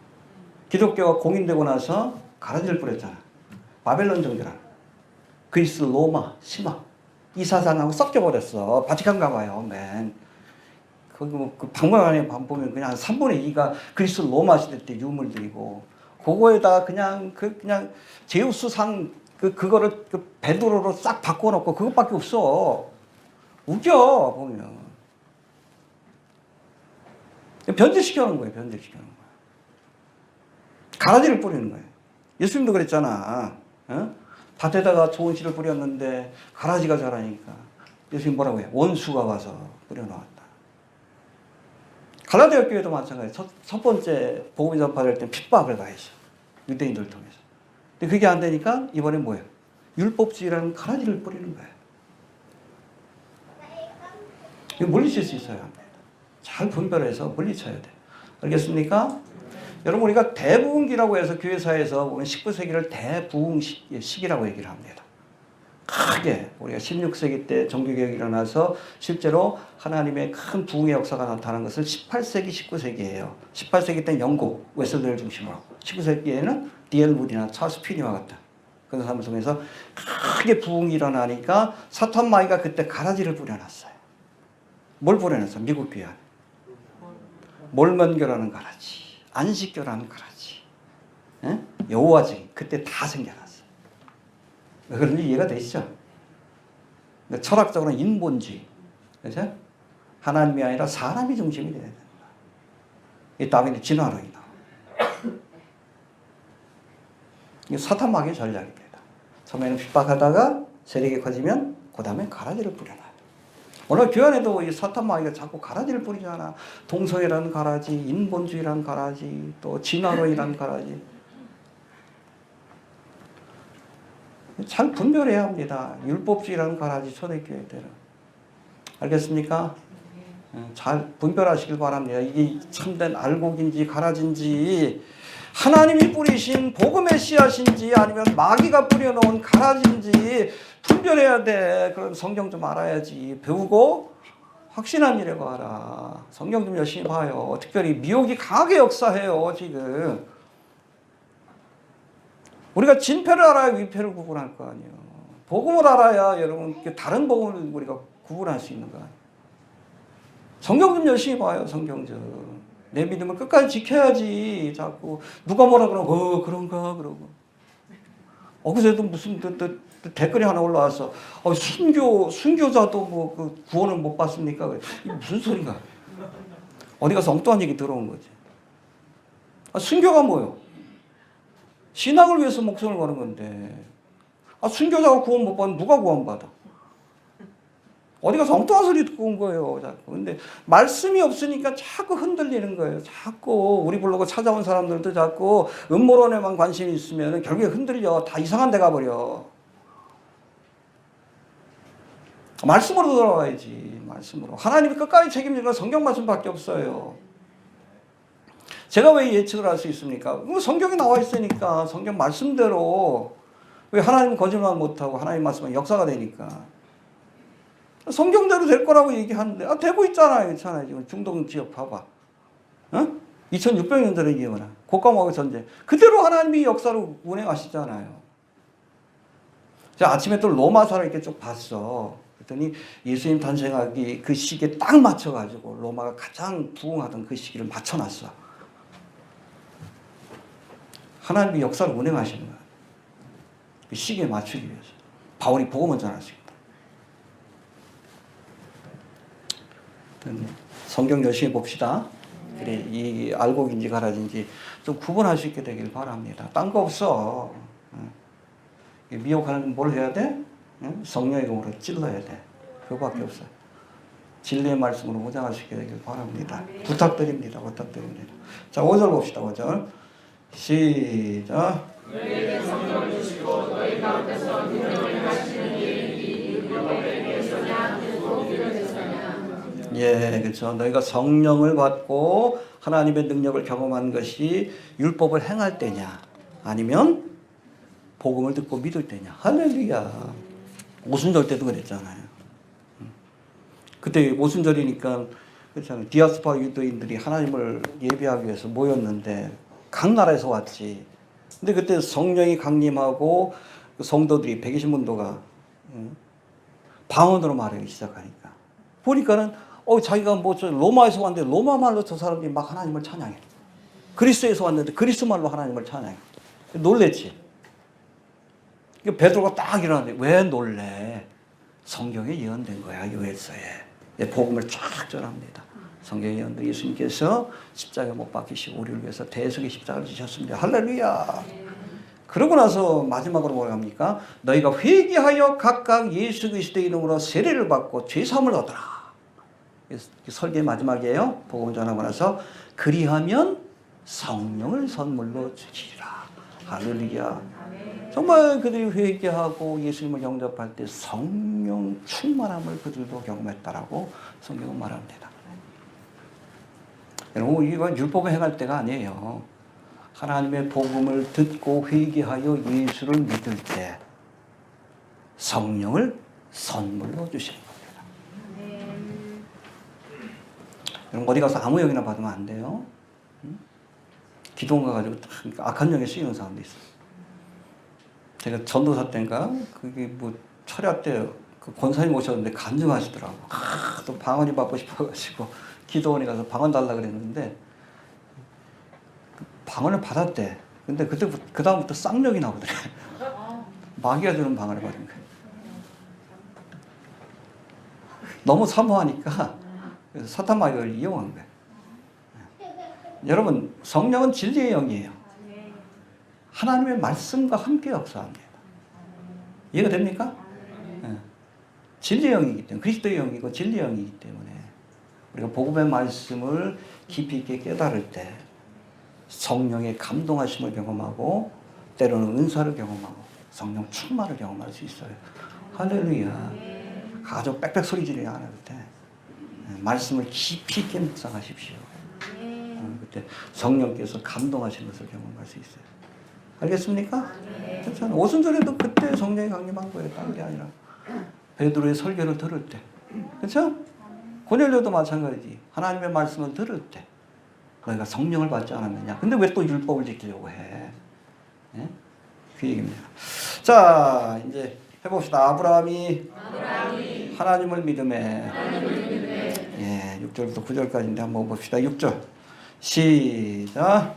기독교가 공인되고 나서 가라지를 뿌렸잖아. 바벨론 정교라. 그리스, 로마, 시마. 이 사상하고 섞여버렸어. 바티칸 가봐요. 맨. 거기 뭐 그 박물관에 보면 그냥 3분의 2가 그리스 로마 시대 때 유물들이고 그거에다가 그냥 제우스 상 그거를 그 베드로로 싹 바꿔놓고 그것밖에 없어. 웃겨 보면. 변질시켜놓은 거예요. 변질시켜놓은 거예요. 가라지를 뿌리는 거예요. 예수님도 그랬잖아. 어? 밭에다가 좋은 씨를 뿌렸는데 가라지가 자라니까 예수님 뭐라고 해요? 원수가 와서 뿌려놓았다. 갈라디아 교회도 마찬가지예요. 첫 번째 복음 전파를 할 때 핍박을 가했어. 유대인들을 통해서. 근데 그게 안 되니까 이번에 뭐예요? 율법주의라는 가라지를 뿌리는 거예요. 이거 물리칠 수 있어야 합니다. 잘 분별해서 물리쳐야 돼. 알겠습니까? 여러분 우리가 대부흥기라고 해서 교회사에서 보면 19세기를 대부흥시기라고 얘기를 합니다. 크게 우리가 16세기 때 종교개혁이 일어나서 실제로 하나님의 큰 부흥의 역사가 나타난 것은 18세기, 19세기예요. 18세기 때는 영국, 웨슬레를 중심으로 19세기에는 D.L. 무디나 찰스 피니와 같은 그런 사람을 통해서 크게 부흥이 일어나니까 사탄 마귀가 그때 가라지를 뿌려놨어요. 뭘 뿌려놨어요? 미국 교회. 몰몬교라는 가라지, 안식교라는 가라지, 여호와증 그때 다 생겨났어요. 왜 그런지 이해가 되시죠? 철학적으로는 인본주의, 그렇죠? 하나님이 아니라 사람이 중심이 돼야 된다. 이 다윈의 진화로 인하여. 이게 사탄 마귀의 전략입니다. 처음에는 핍박하다가 세력이 커지면 그 다음에 가라지를 뿌려놔요. 오늘 교회 안에도 이 사탄 마귀가 자꾸 가라지를 뿌리잖아. 동성애라는 가라지, 인본주의라는 가라지, 또 진화론이라는 가라지. 잘 분별해야 합니다. 율법주의라는 가라지 초대교회들은. 알겠습니까? 잘 분별하시길 바랍니다. 이게 참된 알곡인지 가라지인지 하나님이 뿌리신 복음의 씨앗인지 아니면 마귀가 뿌려놓은 가라지인지 분별해야 돼. 그럼 성경 좀 알아야지. 배우고 확신한 일에 봐라. 성경 좀 열심히 봐요. 특별히 미혹이 강하게 역사해요. 지금. 우리가 진패를 알아야 위패를 구분할 거 아니에요. 복음을 알아야 여러분 다른 복음을 우리가 구분할 수 있는 거 아니에요. 성경 좀 열심히 봐요. 성경 좀. 내 믿음을 끝까지 지켜야지. 자꾸 누가 뭐라 그러고 그런가 그러고. 그래도 무슨 댓글이 하나 올라왔어. 순교자도 뭐 그 구원을 못 받습니까? 이게 무슨 소린가? 어디 가서 엉뚱한 얘기 들어온 거지. 순교가 뭐요? 신앙을 위해서 목숨을 거는 건데. 순교자가 구원 못 받으면 누가 구원받아? 어디 가서 엉뚱한 소리 듣고 온 거예요. 자꾸. 근데 말씀이 없으니까 자꾸 흔들리는 거예요. 자꾸 우리 블로그 찾아온 사람들도 자꾸 음모론에만 관심이 있으면 결국에 흔들려. 다 이상한 데 가버려. 말씀으로 돌아와야지. 말씀으로. 하나님이 끝까지 책임지는 건 성경 말씀밖에 없어요. 제가 왜 예측을 할 수 있습니까? 성경에 나와 있으니까 성경 말씀대로 왜 하나님은 거짓말 못하고 하나님 말씀은 역사가 되니까 성경대로 될 거라고 얘기하는데 되고 있잖아요. 괜찮아요. 지금 중동 지역 봐봐. 2600년 전에 기억나. 곡감하고 전쟁. 그대로 하나님이 역사로 운행하시잖아요. 제가 아침에 또 로마사를 이렇게 쭉 봤어. 그랬더니 예수님 탄생하기 그 시기에 딱 맞춰가지고 로마가 가장 부흥하던 그 시기를 맞춰놨어. 하나님이 역사를 운행하시는 거야. 그 시기에 맞추기 위해서. 바울이 복음을 전했습니다. 성경 열심히 봅시다. 그래, 이 알곡인지 가라진지 좀 구분할 수 있게 되길 바랍니다. 딴 거 없어. 미혹하는 건 뭘 해야 돼? 성령의 검으로 찔러야 돼. 그거밖에 없어요. 진리의 말씀으로 무장할 수 있게 되길 바랍니다. 부탁드립니다. 부탁드립니다. 자, 5절 봅시다. 5절. 시작. 너희에게 성령을 주시고 너희 가운데서 능력을 하시는 일이 율법에 비해서냐 복음에 비해서냐. 예, 그렇죠. 너희가 성령을 받고 하나님의 능력을 경험한 것이 율법을 행할 때냐, 아니면 복음을 듣고 믿을 때냐. 할렐루야. 오순절 때도 그랬잖아요. 그때 오순절이니까 그렇잖아요. 디아스포라 유대인들이 하나님을 예배하기 위해서 모였는데 각 나라에서 왔지. 근데 그때 성령이 강림하고 성도들이 120문도가 방언으로 말하기 시작하니까 보니까는 자기가 뭐 로마에서 왔는데 로마 말로 저 사람들이 막 하나님을 찬양해. 그리스에서 왔는데 그리스 말로 하나님을 찬양해. 놀랬지. 베드로가 딱 일어났는데 왜 놀래? 성경에 예언된 거야. 요엘서에 복음을 쫙 전합니다. 성경에 예언된 예수님께서 십자가에 못 박히시고 우리를 위해서 대속의 십자가를 지셨습니다. 할렐루야. 그러고 나서 마지막으로 뭐라 합니까? 너희가 회개하여 각각 예수 그리스도의 이름으로 세례를 받고 죄 사함을 얻어라. 설교의 마지막이에요. 복음 전하고 나서 그리하면 성령을 선물로 주시리라. 할렐루야. 정말 그들이 회개하고 예수님을 영접할 때 성령 충만함을 그들도 경험했다라고 성경은 말합니다. 여러분, 이건 율법을 행할 때가 아니에요. 하나님의 복음을 듣고 회개하여 예수를 믿을 때 성령을 선물로 주시는 겁니다. 여러분, 어디 가서 아무 영이나 받으면 안 돼요. 기도원 가가지고 악한 영에 쓰이는 사람도 있어요. 제가 전도사 때인가 그게 뭐 철야 때 그 권사님 오셨는데 간증하시더라고. 또 방언이 받고 싶어가지고 기도원에 가서 방언 달라 그랬는데 방언을 받았대. 근데 그 다음부터 쌍욕이 나오더래. 마귀가 주는 방언을 받은 거예요. 너무 사모하니까 사탄 마귀를 이용한 거예요. 여러분, 성령은 진리의 영이에요. 하나님의 말씀과 함께 역사합니다. 이해가 됩니까? 네. 진리의 영이기 때문에, 그리스도의 영이고 진리의 영이기 때문에 우리가 복음의 말씀을 깊이 있게 깨달을 때 성령의 감동하심을 경험하고 때로는 은사를 경험하고 성령 충만을 경험할 수 있어요. 할렐루야. 가족 빽빽 소리 지르지 않아도 돼. 말씀을 깊이 있게 묵상하십시오. 그때 성령께서 감동하시는 것을 경험할 수 있어요. 알겠습니까? 그렇잖아요. 오순절에도 그때 성령이 강림한 거예요. 다른 게 아니라. 베드로의 설교를 들을 때. 그렇죠? 고넬료도 마찬가지지. 하나님의 말씀을 들을 때. 너희가 성령을 받지 않았느냐. 근데 왜 또 율법을 지키려고 해? 네? 그 얘기입니다. 자, 이제 해봅시다. 아브라함이 하나님을 믿음에. 예, 6절부터 9절까지인데 한번 봅시다. 6절. 시작.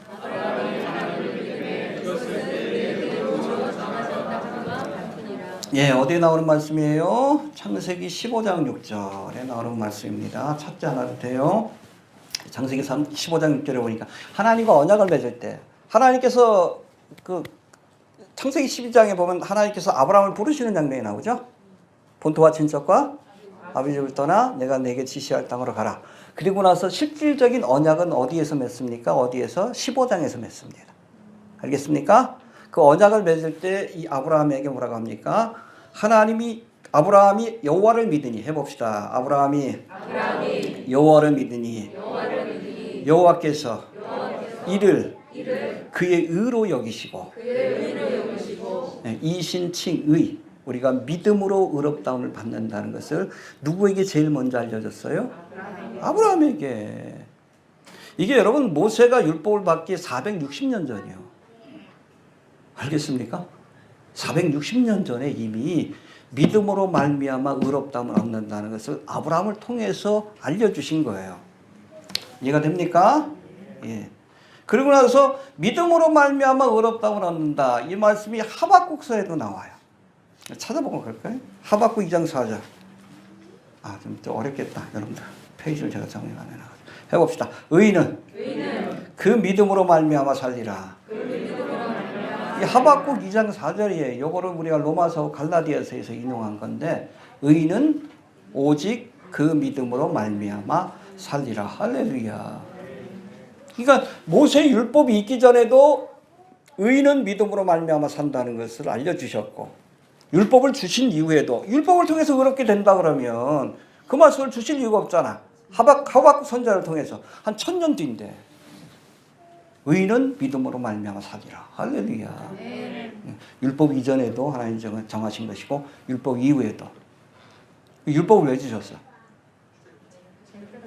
예, 어디에 나오는 말씀이에요? 창세기 15장 6절에 나오는 말씀입니다. 찾지 않아도 돼요. 창세기 15장 6절에 보니까 하나님과 언약을 맺을 때 하나님께서 창세기 12장에 보면 하나님께서 아브라함을 부르시는 장면이 나오죠. 본토와 친척과 아비집을 떠나 내가 내게 지시할 땅으로 가라. 그리고 나서 실질적인 언약은 어디에서 맺습니까? 어디에서? 15장에서 맺습니다. 알겠습니까? 그 언약을 맺을 때 이 아브라함에게 뭐라고 합니까? 아브라함이 여호와를 믿으니 해봅시다. 아브라함이 여호와를 믿으니 여호와께서 이를 그의 의로 여기시고 네, 이신칭의 우리가 믿음으로 의롭다움을 받는다는 것을 누구에게 제일 먼저 알려줬어요? 아브라함에게. 이게 여러분 모세가 율법을 받기 460년 전이요. 알겠습니까? 460년 전에 이미 믿음으로 말미암아 의롭다움을 얻는다는 것을 아브라함을 통해서 알려주신 거예요. 이해가 됩니까? 예. 그리고 나서 믿음으로 말미암아 의롭다움을 얻는다. 이 말씀이 하박국서에도 나와요. 찾아보고 갈까요? 하박국 2장 4절. 좀 어렵겠다, 여러분들. 페이지를 제가 정리가 안 해놔가지고. 해봅시다. 의인은 그 믿음으로 말미암아 살리라. 이 하박국 2장 4절이에요. 요거를 우리가 로마서 갈라디아서에서 인용한 건데 의인은 오직 그 믿음으로 말미암아 살리라. 할렐루야. 그러니까 모세 율법이 있기 전에도 의인은 믿음으로 말미암아 산다는 것을 알려주셨고 율법을 주신 이후에도 율법을 통해서 의롭게 된다 그러면 그 말씀을 주실 이유가 없잖아. 하박국 선지자를 통해서 한 1000년 뒤인데 의인은 믿음으로 말미암아 살리라. 할렐루야. 율법 이전에도 하나님 정하신 것이고 율법 이후에도. 율법을 왜 주셨어?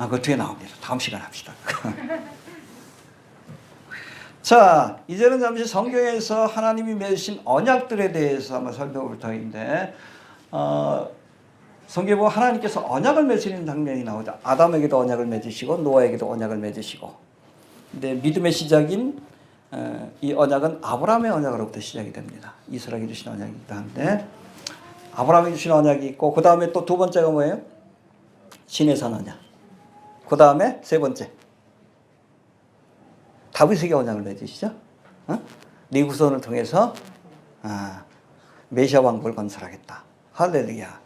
그 뒤에 나옵니다. 다음 시간에 합시다. 자, 이제는 잠시 성경에서 하나님이 맺으신 언약들에 대해서 한번 살펴볼 터인데 성경에 보면 하나님께서 언약을 맺으시는 장면이 나오죠. 아담에게도 언약을 맺으시고 노아에게도 언약을 맺으시고. 근데 믿음의 시작인 이 언약은 아브라함의 언약으로부터 시작이 됩니다. 이스라엘이 주신 언약이기도 한데 아브라함이 주신 언약이 있고 그 다음에 또 두 번째가 뭐예요? 시내산 언약. 그 다음에 세 번째 다윗에게 언약을 맺으시죠. 네 후손을 통해서 메시아 왕국을 건설하겠다. 할렐루야.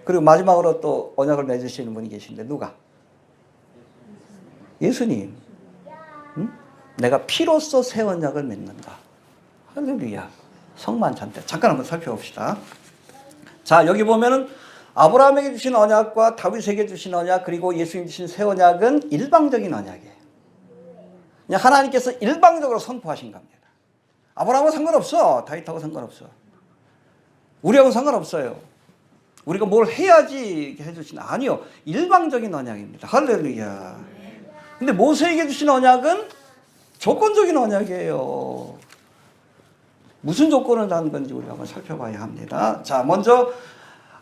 그리고 마지막으로 또 언약을 맺으시는 분이 계신데 누가? 예수님. 내가 피로써 새 언약을 맺는다. 할렐루야. 성만찬 때 잠깐 한번 살펴봅시다. 자, 여기 보면은 아브라함에게 주신 언약과 다윗에게 주신 언약 그리고 예수님 주신 새 언약은 일방적인 언약이에요. 그냥 하나님께서 일방적으로 선포하신 겁니다. 아브라함은 상관없어. 다윗하고 상관없어. 우리하고는 상관없어요. 우리가 뭘 해야지 해주신 아니요. 일방적인 언약입니다. 할렐루야. 근데 모세에게 주신 언약은 조건적인 언약이에요. 무슨 조건을 단 건지 우리가 한번 살펴봐야 합니다. 자, 먼저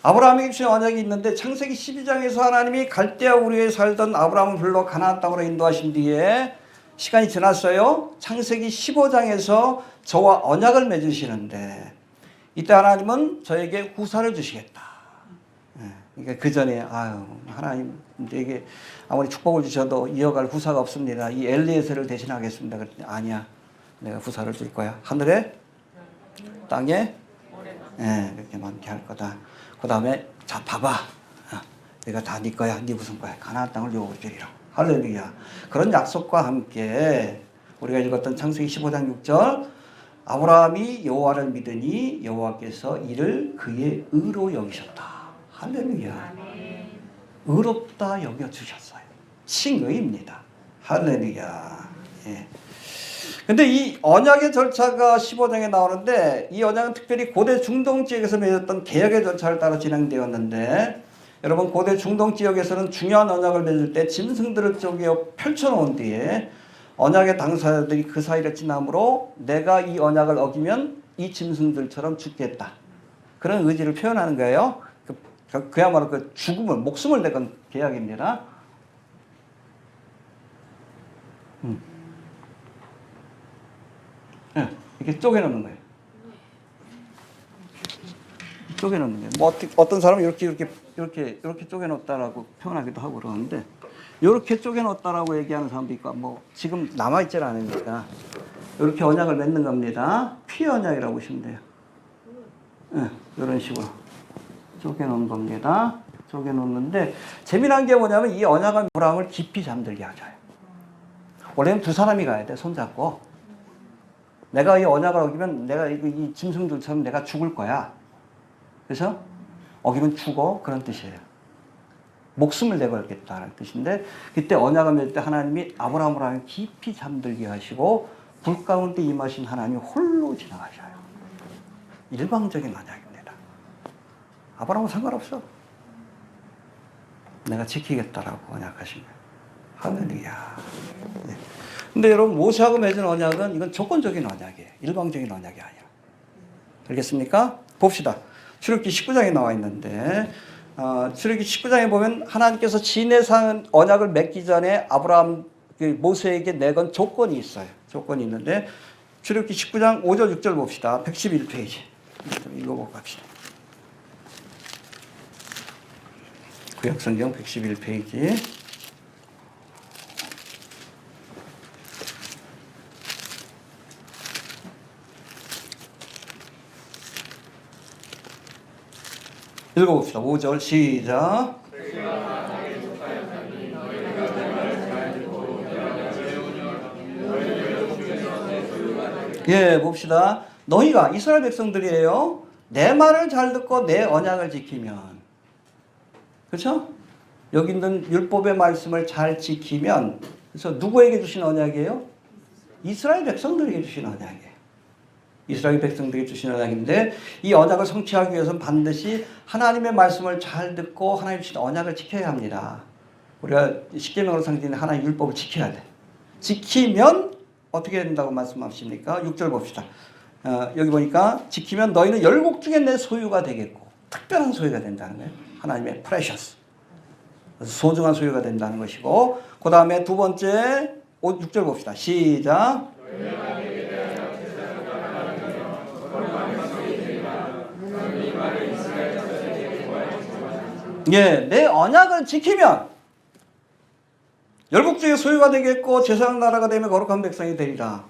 아브라함에게 주신 언약이 있는데 창세기 12장에서 하나님이 갈대아 우르에 살던 아브라함을 불러 가나안 땅으로 인도하신 뒤에 시간이 지났어요. 창세기 15장에서 저와 언약을 맺으시는데 이때 하나님은 저에게 후사를 주시겠다. 그러니까 그 전에 하나님 이게 아무리 축복을 주셔도 이어갈 후사가 없습니다. 이 엘리에셀을 대신하겠습니다. 그랬더니 아니야. 내가 후사를 줄 거야. 하늘에 땅에 그렇게 많게 할 거다. 그 다음에 자 봐봐. 내가 다 네 거야. 네 무슨 거야. 가나안 땅을 요구주리라. 할렐루야. 그런 약속과 함께 우리가 읽었던 창세기 15장 6절 아브라함이 여호와를 믿으니 여호와께서 이를 그의 의로 여기셨다. 할렐루야. 의롭다 여겨주셨어요. 칭의입니다. 할렐루야. 예. 근데 이 언약의 절차가 15장에 나오는데 이 언약은 특별히 고대 중동 지역에서 맺었던 개혁의 절차를 따라 진행되었는데 여러분 고대 중동 지역에서는 중요한 언약을 맺을 때 짐승들을 쪼개어 펼쳐놓은 뒤에 언약의 당사자들이 그 사이를 지나므로 내가 이 언약을 어기면 이 짐승들처럼 죽겠다. 그런 의지를 표현하는 거예요. 그야말로 그 죽음을 목숨을 내건 계약입니다. 이렇게 쪼개놓는 거예요. 쪼개놓는 거예요. 뭐 어떤 사람은 이렇게 쪼개놓았다라고 표현하기도 하고 그러는데, 이렇게 쪼개놓았다라고 얘기하는 사람도 있고, 뭐 지금 남아있질 않으니까 이렇게 언약을 맺는 겁니다. 피 언약이라고 보시면 돼요. 네, 이런 식으로 쪼개놓은 겁니다. 쪼개놓는데 재미난 게 뭐냐면 이 언약은 아브라함을 깊이 잠들게 하죠. 원래는 두 사람이 가야 돼, 손잡고. 내가 이 언약을 어기면 내가 이 짐승들처럼 내가 죽을 거야. 그래서 어기면 죽어, 그런 뜻이에요. 목숨을 내걸겠다는 뜻인데, 그때 언약을 맺을 때 하나님이 아브라함을 깊이 잠들게 하시고 불 가운데 임하신 하나님이 홀로 지나가셔요. 일방적인 언약입니다. 아브라함은 상관없어. 내가 지키겠다라고 언약하신 거예요. 할렐루야. 네. 근데 여러분, 모세하고 맺은 언약은 이건 조건적인 언약이에요. 일방적인 언약이 아니야. 알겠습니까? 봅시다. 출애굽기 19장에 나와 있는데, 출애굽기 19장에 보면 하나님께서 진해산 언약을 맺기 전에 아브라함, 모세에게 내건 조건이 있어요. 조건이 있는데, 출애굽기 19장 5절 6절 봅시다. 111페이지. 좀 읽어보고 갑시다. 구약성경 111페이지. 읽어봅시다. 5절 시작. 예, 봅시다. 너희가 이스라엘 백성들이에요. 내 말을 잘 듣고 내 언약을 지키면, 그렇죠? 여기 있는 율법의 말씀을 잘 지키면, 그래서 누구에게 주신 언약이에요? 이스라엘 백성들에게 주신 언약이에요. 이스라엘 백성들에게 주신 언약인데, 이 언약을 성취하기 위해서는 반드시 하나님의 말씀을 잘 듣고 하나님 주신 언약을 지켜야 합니다. 우리가 십계명으로 상징하는 하나님 율법을 지켜야 돼. 지키면 어떻게 된다고 말씀하십니까? 6절 봅시다. 여기 보니까 지키면 너희는 열국 중에 내 소유가 되겠고, 특별한 소유가 된다는 거예요. 하나님의 precious, 소중한 소유가 된다는 것이고, 그 다음에 두 번째 6절 봅시다. 시작. 예, 내 언약을 지키면 열국 중에 소유가 되겠고 제사장 나라가 되면 거룩한 백성이 되리라.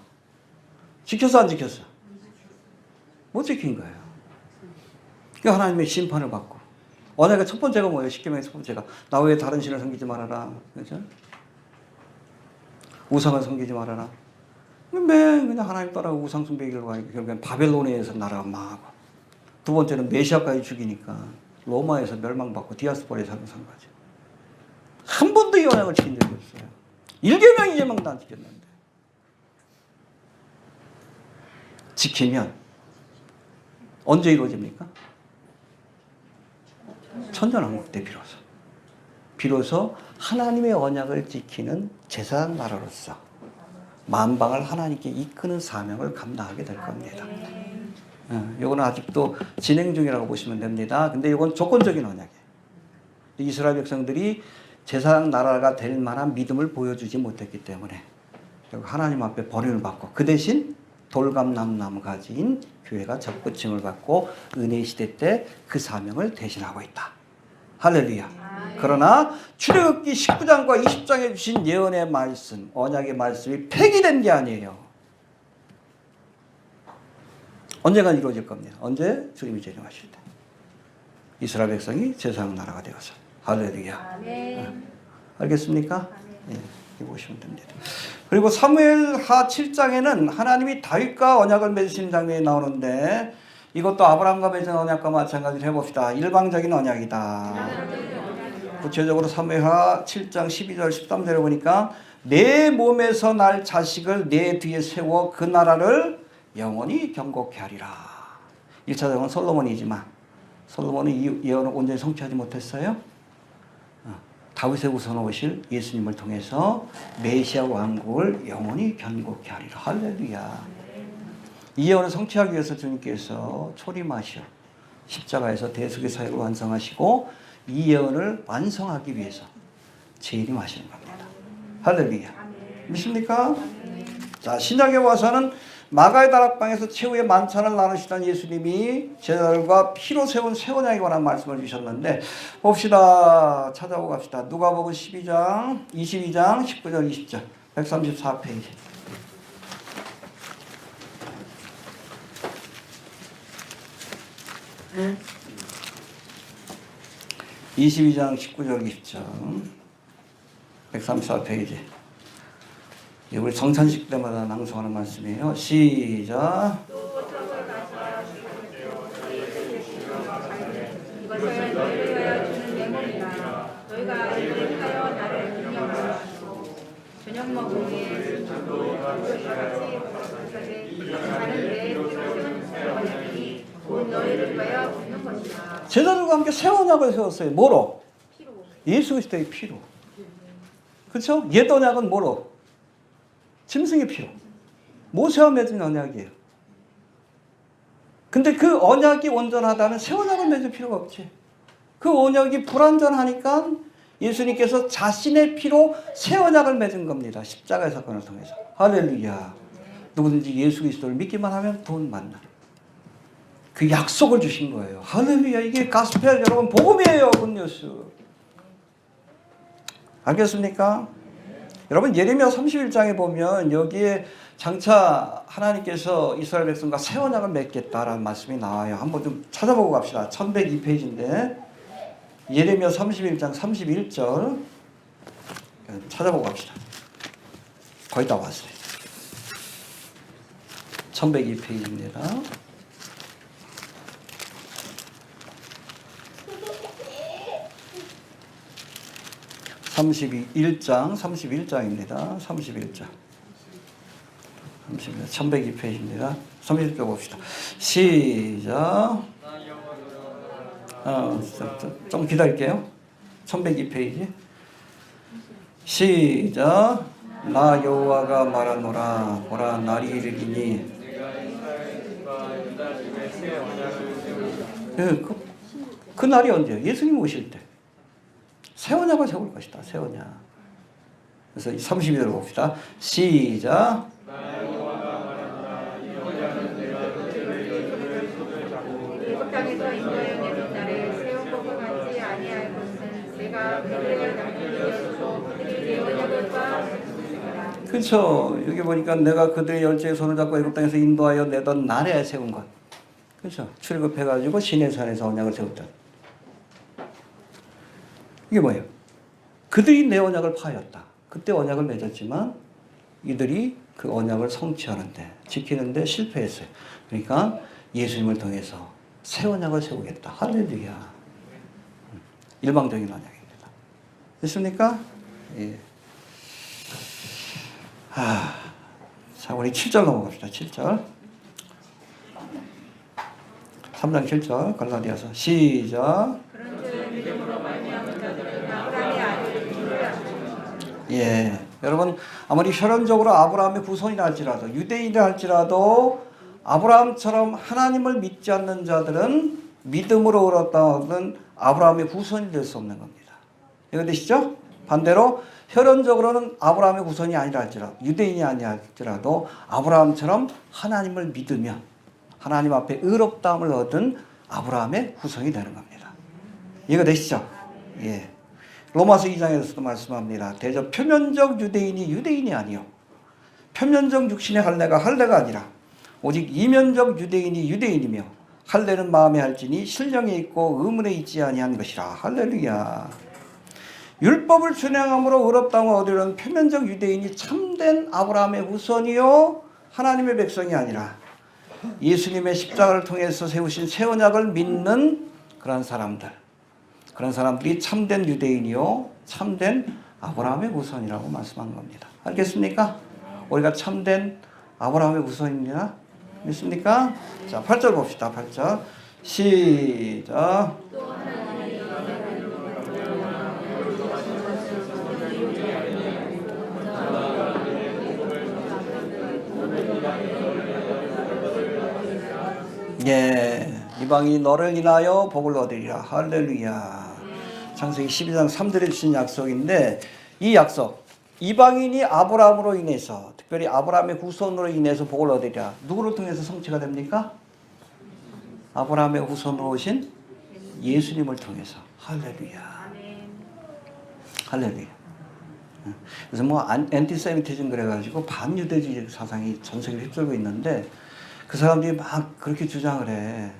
지켰어, 안 지켰어? 못 지킨 거예요. 그러니까 하나님의 심판을 받고. 언약의 첫 번째가 뭐예요? 십계명의 첫 번째가 나 외에 다른 신을 섬기지 말아라. 그렇죠? 우상을 섬기지 말아라. 그냥 하나님 따라가고 우상 숭배기로 가니까 결국엔 바벨론에서 나라가 망하고, 두 번째는 메시아까지 죽이니까 로마에서 멸망받고 디아스포라에 사는 거죠. 한 번도 이 언약을 지킨 적이 없어요. 1계명 2계명도 안 지켰는데. 지키면 언제 이루어집니까? 천년왕국 때 비로소 하나님의 언약을 지키는 제사장 나라로서 만방을 하나님께 이끄는 사명을 감당하게 될 겁니다. 이거는 아직도 진행 중이라고 보시면 됩니다. 근데 이건 조건적인 언약이에요. 이스라엘 백성들이 제사장 나라가 될 만한 믿음을 보여주지 못했기 때문에 하나님 앞에 버림을 받고, 그 대신 돌감나무 가지인 교회가 접붙임을 받고 은혜의 시대 때 그 사명을 대신하고 있다. 할렐루야. 그러나 출애굽기 19장과 20장에 주신 예언의 말씀, 언약의 말씀이 폐기된 게 아니에요. 언젠가 이루어질 겁니다. 언제? 주님이 재림하실 때. 이스라엘 백성이 제사장 나라가 되어서. 할렐루야. 알겠습니까? 예, 이렇게 보시면 됩니다. 그리고 사무엘하 7장에는 하나님이 다윗과 언약을 맺으신 장면이 나오는데, 이것도 아브라함과 맺은 언약과 마찬가지로 해봅시다. 일방적인 언약이다. 구체적으로 사무엘하 7장 12절 13절에 보니까 내 몸에서 날 자식을 내 뒤에 세워 그 나라를 영원히 경고케 하리라. 1차적은 솔로몬이지만 솔로몬은 이 예언을 온전히 성취하지 못했어요. 다윗의 우선 오실 예수님을 통해서 메시아 왕국을 영원히 견고케 하리라. 할렐루야. 이 예언을 성취하기 위해서 주님께서 초림하셔 십자가에서 대속의 사역을 완성하시고, 이 예언을 완성하기 위해서 재림하시는 겁니다. 할렐루야. 믿습니까? 자, 신약에 와서는 마가의 다락방에서 최후의 만찬을 나누시던 예수님이 제자들과 피로 세운 새 언약에 관한 말씀을 주셨는데 봅시다. 찾아보고 갑시다. 누가복음 12장 22장 19절 20절 134페이지 22장 19절 20절 134페이지. 우리 성찬식 때마다 낭송하는 말씀이에요. 시작. 이것을 너희를 위하여 주는 내 몸이라. 너희가 이를 하여 나를 기념하시고 저녁 먹은 후에 나는 내 피로 세운 새 언약이 곧 너희를 위하여 주는 것이다. 제자들과 함께 새 언약을 세웠어요. 뭐로? 피로. 예수 그리스도의 피로. 그렇죠? 옛 언약은 뭐로? 짐승의 피로. 모세와 맺은 언약이에요. 근데 그 언약이 온전하다면 새 언약을 맺을 필요가 없지. 그 언약이 불완전하니까 예수님께서 자신의 피로 새 언약을 맺은 겁니다. 십자가의 사건을 통해서. 할렐루야. 누구든지 예수 그리스도를 믿기만 하면 돈 만나. 그 약속을 주신 거예요. 할렐루야. 이게 가스펠 여러분 복음이에요. 굿뉴스. 알겠습니까? 여러분 예레미야 31장에 보면 여기에 장차 하나님께서 이스라엘 백성과 새 언약을 맺겠다라는 말씀이 나와요. 한번 좀 찾아보고 갑시다. 1102페이지인데 예레미야 31장 31절 찾아보고 갑시다. 거의 다 왔어요. 1102페이지입니다. 31장 31장입니다. 31장 1102페이지입니다. 31장 봅시다. 시작. 좀 기다릴게요. 1102페이지 시작. 나 여호와가 말하노라. 보라 날이 이르리니 그 날이 언제예요? 예수님 오실 때 새 언약을 세울 것이다. 새 언약. 그래서 32절을 봅시다. 시작. 일곱 땅에서 인도하여 내는 나를 세운 법을 받지 아니할 것은 내가 그들에게 남기고 그들이 내 언약을 과 그렇죠. 여기 보니까 내가 그들의 열쇠의 손을 잡고 애굽 땅에서 인도하여 내던 날에 세운 것. 그렇죠. 출급해가지고 시내산에서 언약을 세웠다. 이게 뭐예요? 그들이 내 언약을 파였다. 그때 언약을 맺었지만 이들이 그 언약을 성취하는데 지키는데 실패했어요. 그러니까 예수님을 통해서 새 언약을 세우겠다. 할렐루야. 일방적인 언약입니다. 됐습니까? 예. 자, 우리 7절 넘어갑시다. 7절. 3장 7절 갈라디아서 시작. 예, 여러분 아무리 혈연적으로 아브라함의 후손이라 할지라도 유대인이라 할지라도 아브라함처럼 하나님을 믿지 않는 자들은 믿음으로 얻었다는 아브라함의 후손이 될 수 없는 겁니다. 이해되시죠? 반대로 혈연적으로는 아브라함의 후손이 아니라 할지라도 유대인이 아니라 할지라도 아브라함처럼 하나님을 믿으면 하나님 앞에 의롭다함을 얻은 아브라함의 후손이 되는 겁니다. 이해가 되시죠? 예. 로마서 2장에서도 말씀합니다. 대저 표면적 유대인이 유대인이 아니요 표면적 육신의 할례가 할례가 아니라 오직 이면적 유대인이 유대인이며 할례는 마음에 할지니 신령에 있고 의문에 있지 아니한 것이라. 할렐루야. 율법을 준행함으로 의롭다함을 얻으려는 표면적 유대인이 참된 아브라함의 후손이요 하나님의 백성이 아니라 예수님의 십자가를 통해서 세우신 새 언약을 믿는 그런 사람들이 참된 유대인이요 참된 아브라함의 후손이라고 말씀한 겁니다. 알겠습니까? 우리가 참된 아브라함의 후손입니다. 믿습니까? 자, 8절 봅시다. 8절 시작. 예, 이방인이 너를 인하여 복을 얻으리라. 할렐루야. 창세기 12장 3절에 주신 약속인데 이 약속 이방인이 아브라함으로 인해서, 특별히 아브라함의 후손으로 인해서 복을 얻으랴. 누구를 통해서 성취가 됩니까? 아브라함의 후손으로 오신 예수님을 통해서. 할렐루야. 할렐루야. 그래서 뭐 엔티세미티즘 그래가지고 반유대주의 사상이 전 세계를 휩쓸고 있는데 그 사람들이 막 그렇게 주장을 해.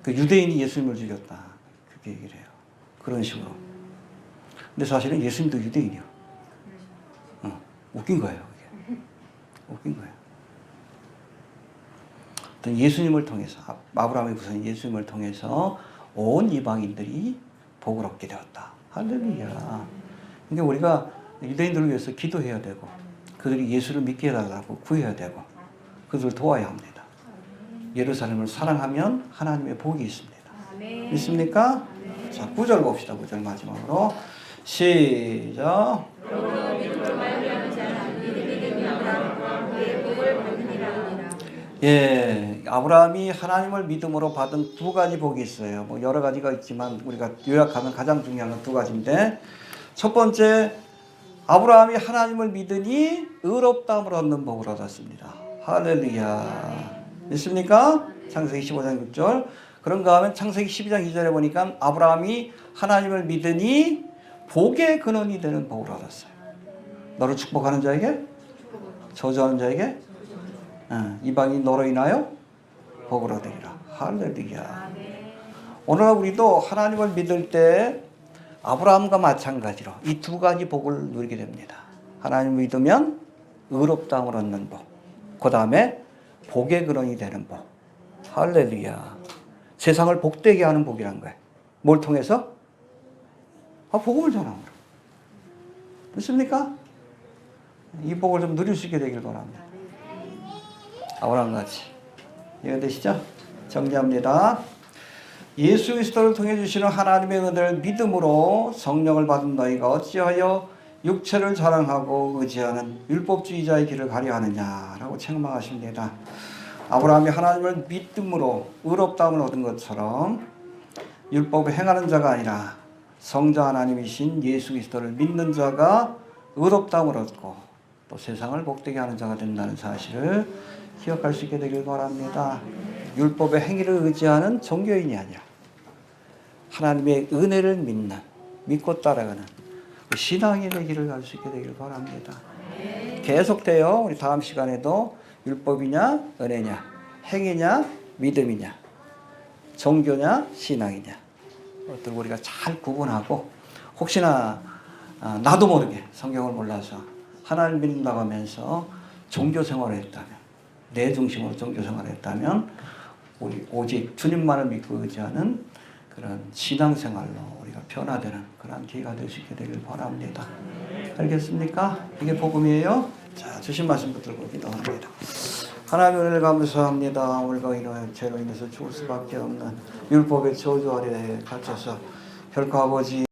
그 유대인이 예수님을 죽였다. 그렇게 얘기를 해요. 그런 식으로. 근데 사실은 예수님도 유대인이요. 웃긴 거예요. 그게. 웃긴 거예요. 어떤 예수님을 통해서, 아브라함의 후손 예수님을 통해서 온 이방인들이 복을 얻게 되었다. 할렐루야. 그러니까 우리가 유대인들을 위해서 기도해야 되고 그들이 예수를 믿게 해달라고 구해야 되고 그들을 도와야 합니다. 예루살렘을 사랑하면 하나님의 복이 있습니다. 믿습니까? 자, 9절 봅시다. 9절 마지막으로. 시작. 예, 아브라함이 하나님을 믿음으로 받은 두 가지 복이 있어요. 뭐 여러 가지가 있지만 우리가 요약하면 가장 중요한 건 두 가지인데, 첫 번째, 아브라함이 하나님을 믿으니 의롭다함을 얻는 복을 얻었습니다. 할렐루야. 믿습니까? 창세기 15장 6절. 그런가 하면 창세기 12장 2절에 보니까 아브라함이 하나님을 믿으니 복의 근원이 되는 복을 얻었어요. 너를 축복하는 자에게, 저주하는 자에게, 이방인 너로 인하여 복을 얻으리라. 할렐루야. 오늘날 우리도 하나님을 믿을 때 아브라함과 마찬가지로 이 두 가지 복을 누리게 됩니다. 하나님을 믿으면 의롭다함을 얻는 복, 그 다음에 복의 근원이 되는 복. 할렐루야. 세상을 복되게 하는 복이란 거예요. 뭘 통해서? 복음을 전함으로. 됐습니까? 이 복을 좀 누릴 수 있게 되길 바랍니다. 아브라함 같이. 이해되시죠? 정리합니다. 예수 그리스도를 통해 주시는 하나님의 은혜를 믿음으로 성령을 받은 너희가 어찌하여 육체를 자랑하고 의지하는 율법주의자의 길을 가려 하느냐라고 책망하십니다. 아브라함이 하나님을 믿음으로 의롭다함을 얻은 것처럼 율법을 행하는 자가 아니라 성자 하나님이신 예수 그리스도를 믿는 자가 의롭다함을 얻고 또 세상을 복되게 하는 자가 된다는 사실을 기억할 수 있게 되길 바랍니다. 율법의 행위를 의지하는 종교인이 아니라 하나님의 은혜를 믿고 따라가는 신앙의 길을 갈 수 있게 되길 바랍니다. 계속돼요. 우리 다음 시간에도 율법이냐 은혜냐, 행위냐 믿음이냐, 종교냐 신앙이냐, 그것들 우리가 잘 구분하고 혹시나 나도 모르게 성경을 몰라서 하나님을 믿는다고 하면서 종교 생활을 했다면, 내 중심으로 종교 생활을 했다면 우리 오직 주님만을 믿고 의지하는 그런 신앙생활로 우리가 변화되는 그런 기회가 될 수 있게 되길 바랍니다. 알겠습니까? 이게 복음이에요. 자, 주신 말씀 붙들고 기도합니다. 하나님의 은혜를 감사합니다. 오늘과 인하여 죄로 인해서 죽을 수밖에 없는 율법의 저주 아래에 갇혀서 결코 아버지